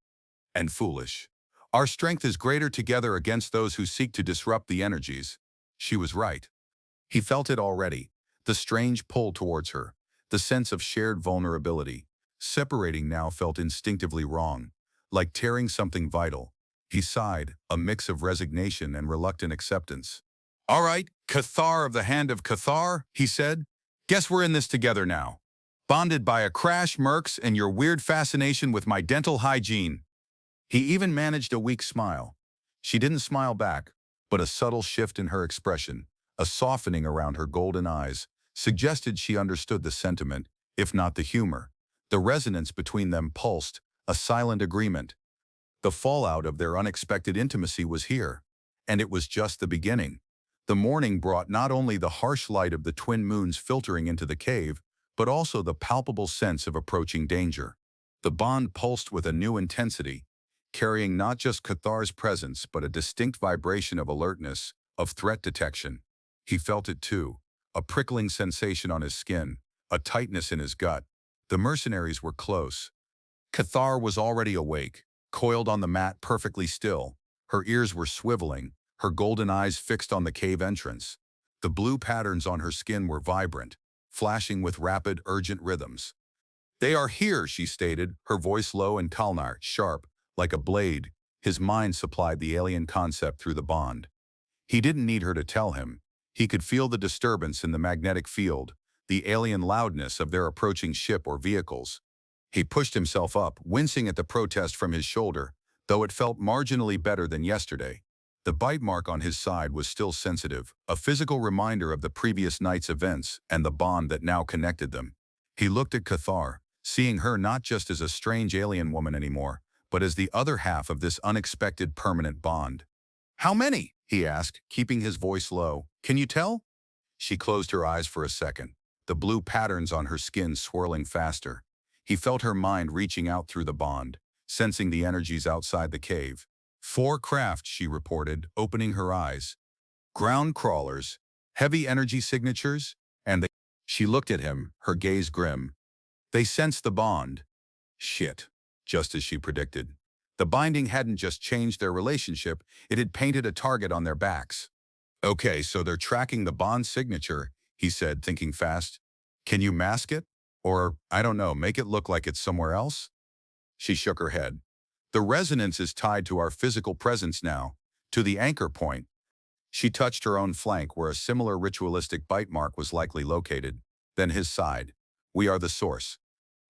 and foolish. Our strength is greater together against those who seek to disrupt the energies. She was right. He felt it already, the strange pull towards her, the sense of shared vulnerability. Separating now felt instinctively wrong, like tearing something vital. He sighed, a mix of resignation and reluctant acceptance. "All right, Cathar of the Hand of Cathar," he said. "Guess we're in this together now. Bonded by a crash, mercs, and your weird fascination with my dental hygiene." He even managed a weak smile. She didn't smile back, but a subtle shift in her expression, a softening around her golden eyes, suggested she understood the sentiment, if not the humor. The resonance between them pulsed, a silent agreement. The fallout of their unexpected intimacy was here, and it was just the beginning. The morning brought not only the harsh light of the twin moons filtering into the cave, but also the palpable sense of approaching danger. The bond pulsed with a new intensity, carrying not just Cathar's presence but a distinct vibration of alertness, of threat detection. He felt it too, a prickling sensation on his skin, a tightness in his gut. The mercenaries were close. Cathar was already awake, coiled on the mat perfectly still. Her ears were swiveling, her golden eyes fixed on the cave entrance. The blue patterns on her skin were vibrant, flashing with rapid, urgent rhythms. "They are here," she stated, her voice low and Kalnar, sharp, like a blade. His mind supplied the alien concept through the bond. He didn't need her to tell him. He could feel the disturbance in the magnetic field, the alien loudness of their approaching ship or vehicles. He pushed himself up, wincing at the protest from his shoulder, though it felt marginally better than yesterday. The bite mark on his side was still sensitive, a physical reminder of the previous night's events and the bond that now connected them. He looked at Cathar, seeing her not just as a strange alien woman anymore, but as the other half of this unexpected permanent bond. "How many?" he asked, keeping his voice low. "Can you tell?" She closed her eyes for a second, the blue patterns on her skin swirling faster. He felt her mind reaching out through the bond, sensing the energies outside the cave. "4 craft," she reported, opening her eyes. "Ground crawlers, heavy energy signatures, and they—" She looked at him, her gaze grim. "They sensed the bond." Shit, just as she predicted. The binding hadn't just changed their relationship, it had painted a target on their backs. "Okay, so they're tracking the bond signature," he said, thinking fast. "Can you mask it? Or, I don't know, make it look like it's somewhere else?" She shook her head. "The resonance is tied to our physical presence now, to the anchor point." She touched her own flank where a similar ritualistic bite mark was likely located, then his side. "We are the source."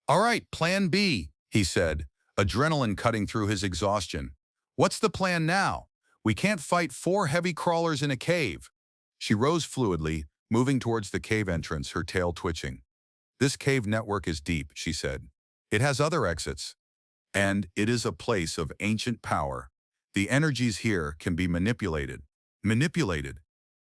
"All right, plan B," he said, adrenaline cutting through his exhaustion. "What's the plan now? We can't fight 4 heavy crawlers in a cave." She rose fluidly, moving towards the cave entrance, her tail twitching. "This cave network is deep," she said. "It has other exits. And it is a place of ancient power. The energies here can be manipulated." Manipulated?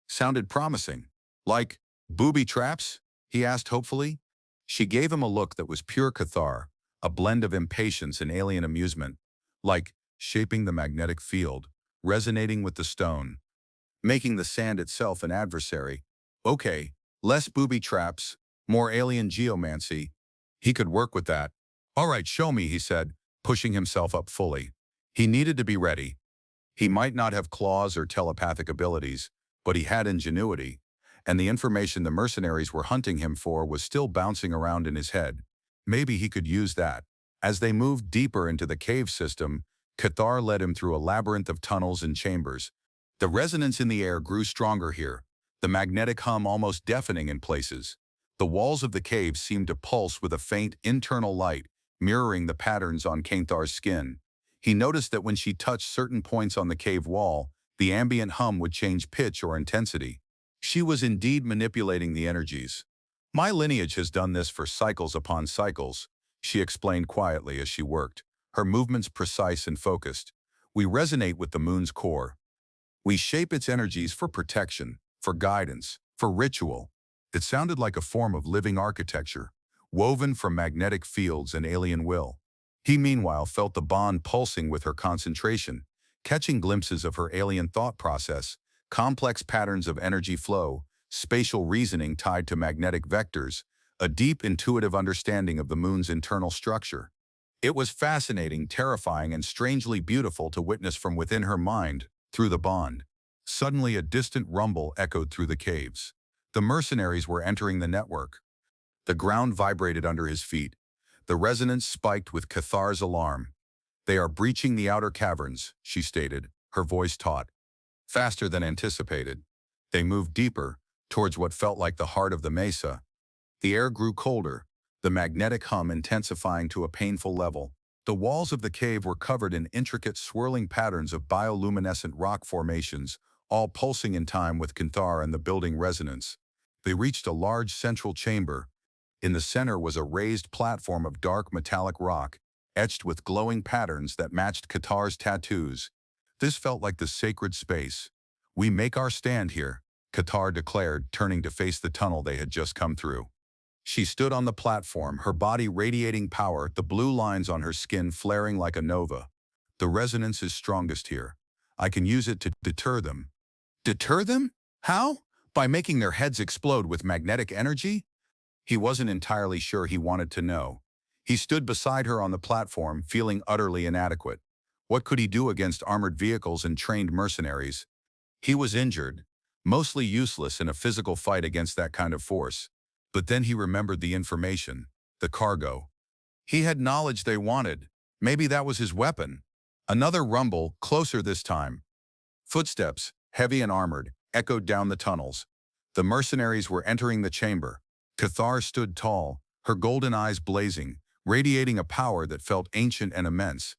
Sounded promising. "Like booby traps?" he asked hopefully. She gave him a look that was pure Cathar, a blend of impatience and alien amusement. "Like shaping the magnetic field, resonating with the stone, making the sand itself an adversary. Okay, less booby traps, more alien geomancy." He could work with that. "All right, show me," he said, pushing himself up fully. He needed to be ready. He might not have claws or telepathic abilities, but he had ingenuity, and the information the mercenaries were hunting him for was still bouncing around in his head. Maybe he could use that. As they moved deeper into the cave system, Cathar led him through a labyrinth of tunnels and chambers. The resonance in the air grew stronger here, the magnetic hum almost deafening in places. The walls of the cave seemed to pulse with a faint internal light, mirroring the patterns on Cathar's skin. He noticed that when she touched certain points on the cave wall, The ambient hum would change pitch or intensity. She was indeed manipulating the energies. My lineage has done this for cycles upon cycles, she explained quietly as she worked, her movements precise and focused. We resonate with the moon's core. We shape its energies for protection, for guidance, for ritual. It sounded like a form of living architecture, woven from magnetic fields and alien will. He meanwhile felt the bond pulsing with her concentration, catching glimpses of her alien thought process, complex patterns of energy flow, spatial reasoning tied to magnetic vectors, a deep intuitive understanding of the moon's internal structure. It was fascinating, terrifying, and strangely beautiful to witness from within her mind, through the bond. Suddenly a distant rumble echoed through the caves. The mercenaries were entering the network. The ground vibrated under his feet. The resonance spiked with Cathar's alarm. They are breaching the outer caverns, she stated, her voice taut. Faster than anticipated. They moved deeper, towards what felt like the heart of the mesa. The air grew colder, the magnetic hum intensifying to a painful level. The walls of the cave were covered in intricate swirling patterns of bioluminescent rock formations, all pulsing in time with Cathar and the building resonance. They reached a large central chamber. In the center was a raised platform of dark metallic rock, etched with glowing patterns that matched Cathar's tattoos. This felt like the sacred space. We make our stand here, Cathar declared, turning to face the tunnel they had just come through. She stood on the platform, her body radiating power, the blue lines on her skin flaring like a nova. The resonance is strongest here. I can use it to deter them. Deter them? How? By making their heads explode with magnetic energy? He wasn't entirely sure he wanted to know. He stood beside her on the platform, feeling utterly inadequate. What could he do against armored vehicles and trained mercenaries? He was injured, mostly useless in a physical fight against that kind of force. But then he remembered the information, the cargo. He had knowledge they wanted. Maybe that was his weapon. Another rumble, closer this time. Footsteps, heavy and armored, echoed down the tunnels. The mercenaries were entering the chamber. Cathar stood tall, her golden eyes blazing, radiating a power that felt ancient and immense.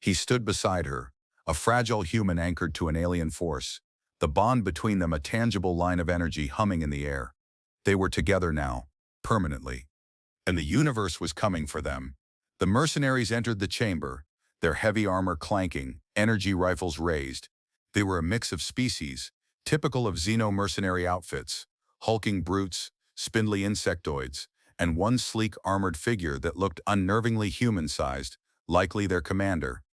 He stood beside her, a fragile human anchored to an alien force. The bond between them a tangible line of energy humming in the air. They were together now, permanently. And the universe was coming for them. The mercenaries entered the chamber, their heavy armor clanking, energy rifles raised. They were a mix of species, typical of xeno-mercenary outfits, hulking brutes, spindly insectoids, and one sleek armored figure that looked unnervingly human-sized, likely their commander.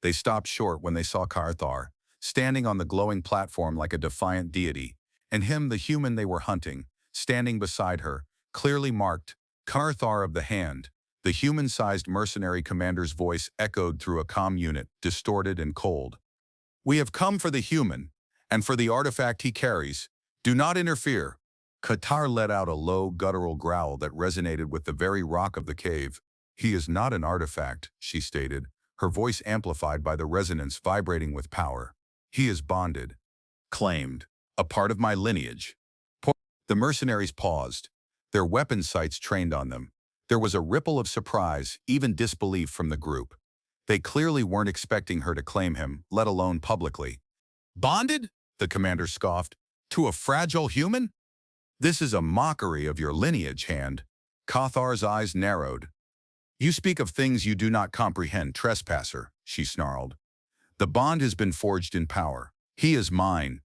They stopped short when they saw Cathar, standing on the glowing platform like a defiant deity, and him, the human they were hunting, standing beside her, clearly marked, Cathar of the Hand. The human-sized mercenary commander's voice echoed through a comm unit, distorted and cold. We have come for the human, and for the artifact he carries. Do not interfere. Cathar let out a low, guttural growl that resonated with the very rock of the cave. He is not an artifact, she stated, her voice amplified by the resonance vibrating with power. He is bonded. Claimed. A part of my lineage. The mercenaries paused, their weapon sights trained on them. There was a ripple of surprise, even disbelief from the group. They clearly weren't expecting her to claim him, let alone publicly. Bonded? The commander scoffed. To a fragile human? This is a mockery of your lineage, Hand. Cathar's eyes narrowed. You speak of things you do not comprehend, trespasser, she snarled. The bond has been forged in power. He is mine.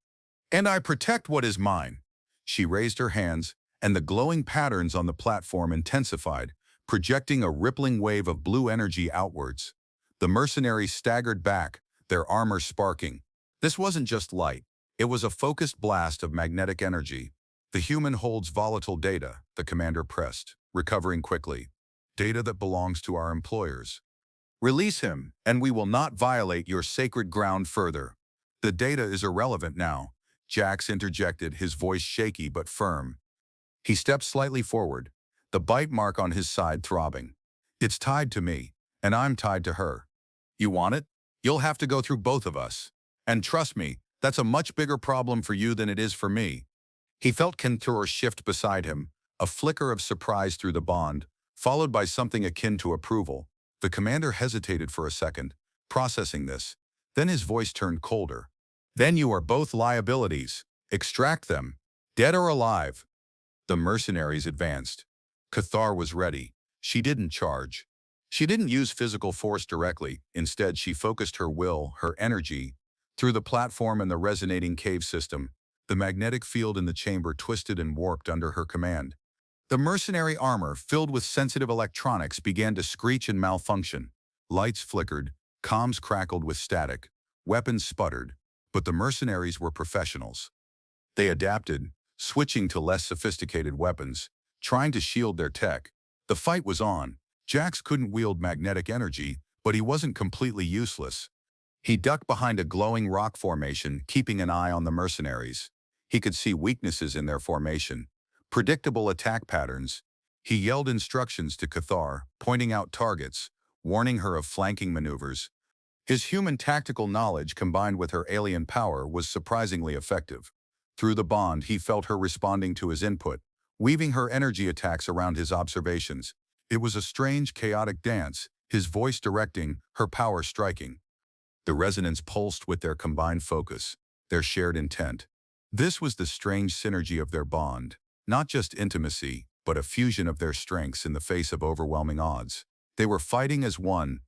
And I protect what is mine. She raised her hands, and the glowing patterns on the platform intensified, projecting a rippling wave of blue energy outwards. The mercenaries staggered back, their armor sparking. This wasn't just light. It was a focused blast of magnetic energy. The human holds volatile data, the commander pressed, recovering quickly. Data that belongs to our employers. Release him, and we will not violate your sacred ground further. The data is irrelevant now, Jax interjected, his voice shaky but firm. He stepped slightly forward, the bite mark on his side throbbing. It's tied to me, and I'm tied to her. You want it? You'll have to go through both of us. And trust me, that's a much bigger problem for you than it is for me. He felt Cathar shift beside him, a flicker of surprise through the bond, followed by something akin to approval. The commander hesitated for a second, processing this. Then his voice turned colder. Then you are both liabilities. Extract them, dead or alive. The mercenaries advanced. Cathar was ready. She didn't charge. She didn't use physical force directly. Instead, she focused her will, her energy, through the platform and the resonating cave system. The magnetic field in the chamber twisted and warped under her command. The mercenary armor, filled with sensitive electronics, began to screech and malfunction. Lights flickered, comms crackled with static, weapons sputtered, but the mercenaries were professionals. They adapted, switching to less sophisticated weapons, trying to shield their tech. The fight was on. Jax couldn't wield magnetic energy, but he wasn't completely useless. He ducked behind a glowing rock formation, keeping an eye on the mercenaries. He could see weaknesses in their formation, predictable attack patterns. He yelled instructions to Cathar, pointing out targets, warning her of flanking maneuvers. His human tactical knowledge combined with her alien power was surprisingly effective. Through the bond, he felt her responding to his input, weaving her energy attacks around his observations. It was a strange, chaotic dance, his voice directing, her power striking. The resonance pulsed with their combined focus, their shared intent. This was the strange synergy of their bond, not just intimacy, but a fusion of their strengths in the face of overwhelming odds. They were fighting as one,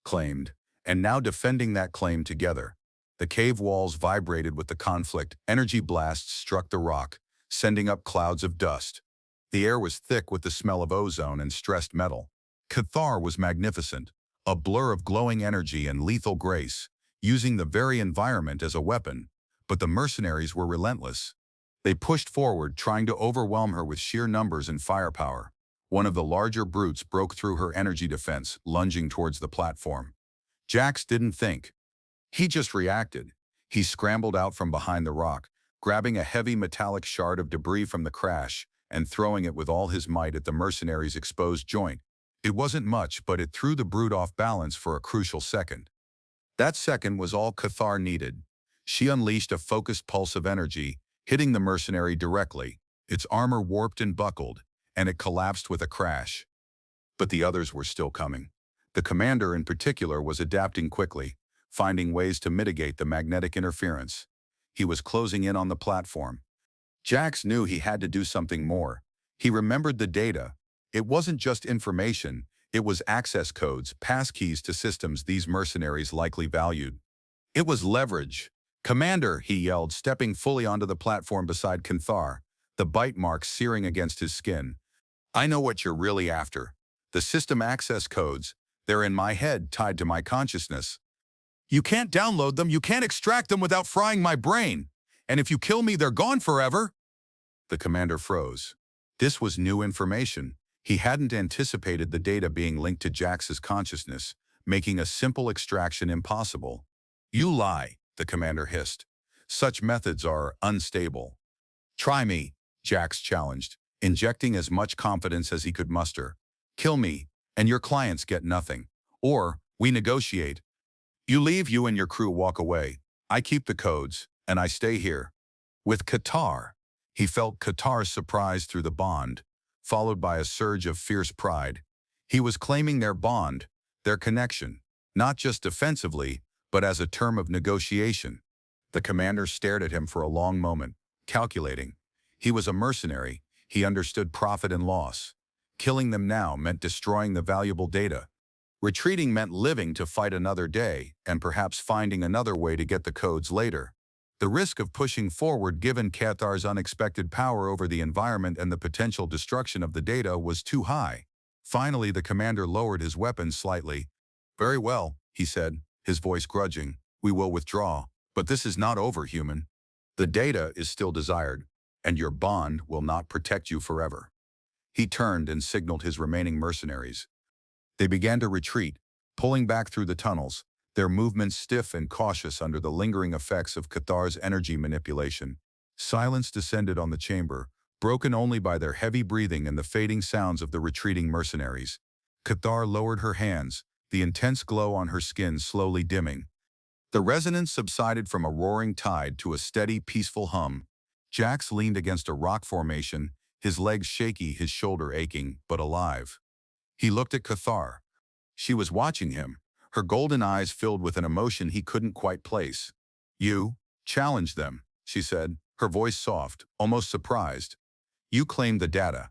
claimed, and now defending that claim together. The cave walls vibrated with the conflict. Energy blasts struck the rock, sending up clouds of dust. The air was thick with the smell of ozone and stressed metal. Cathar was magnificent, a blur of glowing energy and lethal grace, using the very environment as a weapon. But the mercenaries were relentless. They pushed forward, trying to overwhelm her with sheer numbers and firepower. One of the larger brutes broke through her energy defense, lunging towards the platform. Jax didn't think. He just reacted. He scrambled out from behind the rock, grabbing a heavy metallic shard of debris from the crash and throwing it with all his might at the mercenary's exposed joint. It wasn't much, but it threw the brute off balance for a crucial second. That second was all Cathar needed. She unleashed a focused pulse of energy, hitting the mercenary directly. Its armor warped and buckled, and it collapsed with a crash. But the others were still coming. The commander in particular was adapting quickly, finding ways to mitigate the magnetic interference. He was closing in on the platform. Jax knew he had to do something more. He remembered the data. It wasn't just information, it was access codes, passkeys to systems these mercenaries likely valued. It was leverage. "Commander," he yelled, stepping fully onto the platform beside Cathar, the bite marks searing against his skin. "I know what you're really after. The system access codes, they're in my head, tied to my consciousness. You can't download them, you can't extract them without frying my brain. And if you kill me, they're gone forever." The commander froze. This was new information. He hadn't anticipated the data being linked to Jax's consciousness, making a simple extraction impossible. "You lie," the commander hissed. "Such methods are unstable." "Try me," Jax challenged, injecting as much confidence as he could muster. "Kill me, and your clients get nothing. Or, we negotiate. You leave, you and your crew walk away. I keep the codes, and I stay here." With Cathar, he felt Catar's surprise through the bond, followed by a surge of fierce pride. He was claiming their bond, their connection, not just defensively, but as a term of negotiation. The commander stared at him for a long moment, calculating. He was a mercenary. He understood profit and loss. Killing them now meant destroying the valuable data. Retreating meant living to fight another day, and perhaps finding another way to get the codes later. The risk of pushing forward, given Cathar's unexpected power over the environment and the potential destruction of the data, was too high. Finally, the commander lowered his weapon slightly. "Very well," he said, his voice grudging. "We will withdraw. But this is not over, human. The data is still desired, and your bond will not protect you forever." He turned and signaled his remaining mercenaries. They began to retreat, pulling back through the tunnels, their movements stiff and cautious under the lingering effects of Cathar's energy manipulation. Silence descended on the chamber, broken only by their heavy breathing and the fading sounds of the retreating mercenaries. Cathar lowered her hands, the intense glow on her skin slowly dimming. The resonance subsided from a roaring tide to a steady, peaceful hum. Jax leaned against a rock formation, his legs shaky, his shoulder aching, but alive. He looked at Cathar. She was watching him, her golden eyes filled with an emotion he couldn't quite place. "You?" Challenge them, she said, her voice soft, almost surprised. You claim the data.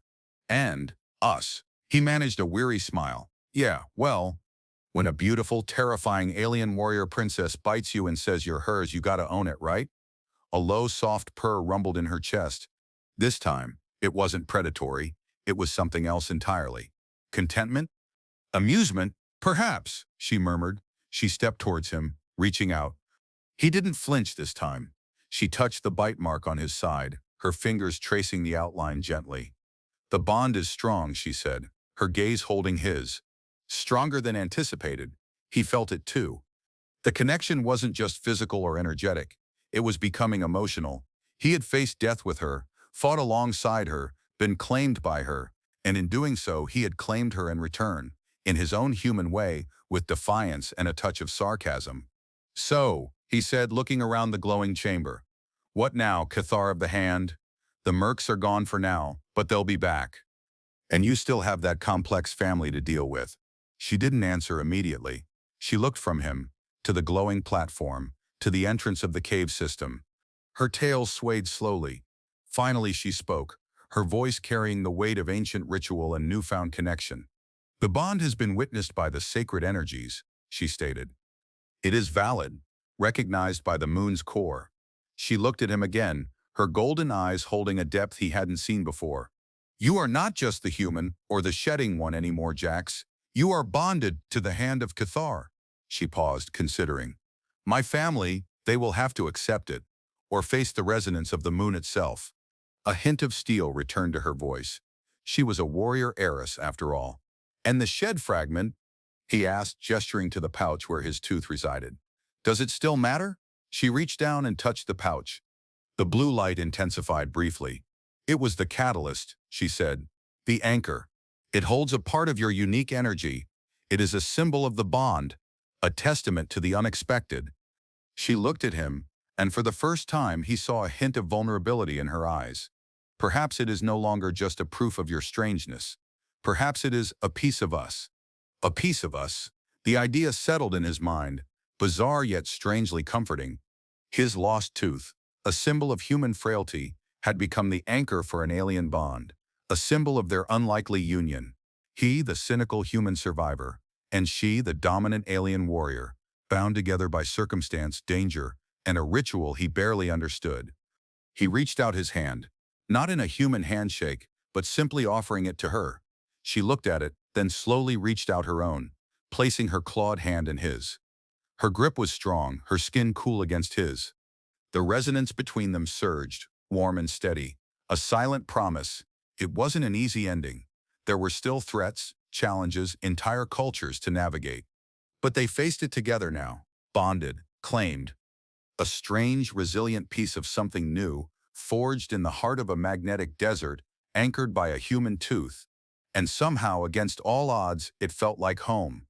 And us. He managed a weary smile. Yeah, well, when a beautiful, terrifying alien warrior princess bites you and says you're hers, you gotta own it, right? A low, soft purr rumbled in her chest. This time, it wasn't predatory. It was something else entirely. Contentment? Amusement? Perhaps, she murmured. She stepped towards him, reaching out. He didn't flinch this time. She touched the bite mark on his side, her fingers tracing the outline gently. The bond is strong, she said, her gaze holding his. Stronger than anticipated. He felt it too. The connection wasn't just physical or energetic. It was becoming emotional. He had faced death with her, fought alongside her, been claimed by her, and in doing so, he had claimed her in return, in his own human way, with defiance and a touch of sarcasm. So, he said, looking around the glowing chamber. What now, Cathar of the Hand? The mercs are gone for now, but they'll be back. And you still have that complex family to deal with. She didn't answer immediately. She looked from him, to the glowing platform, to the entrance of the cave system. Her tail swayed slowly. Finally she spoke, her voice carrying the weight of ancient ritual and newfound connection. The bond has been witnessed by the sacred energies, she stated. It is valid, recognized by the moon's core. She looked at him again, her golden eyes holding a depth he hadn't seen before. You are not just the human or the shedding one anymore, Jax. You are bonded to the hand of Cathar. She paused, considering. My family, they will have to accept it, or face the resonance of the moon itself. A hint of steel returned to her voice. She was a warrior heiress, after all. And the shed fragment? He asked, gesturing to the pouch where his tooth resided. Does it still matter? She reached down and touched the pouch. The blue light intensified briefly. It was the catalyst, she said. The anchor. It holds a part of your unique energy. It is a symbol of the bond, a testament to the unexpected. She looked at him, and for the first time he saw a hint of vulnerability in her eyes. Perhaps it is no longer just a proof of your strangeness. Perhaps it is a piece of us. A piece of us. The idea settled in his mind, bizarre yet strangely comforting. His lost tooth, a symbol of human frailty, had become the anchor for an alien bond, a symbol of their unlikely union. He, the cynical human survivor, and she, the dominant alien warrior, bound together by circumstance, danger, and a ritual he barely understood. He reached out his hand, not in a human handshake, but simply offering it to her. She looked at it, then slowly reached out her own, placing her clawed hand in his. Her grip was strong, her skin cool against his. The resonance between them surged, warm and steady, a silent promise. It wasn't an easy ending. There were still threats, challenges, entire cultures to navigate. But they faced it together now, bonded, claimed. A strange, resilient piece of something new, forged in the heart of a magnetic desert, anchored by a human tooth. And somehow, against all odds, it felt like home.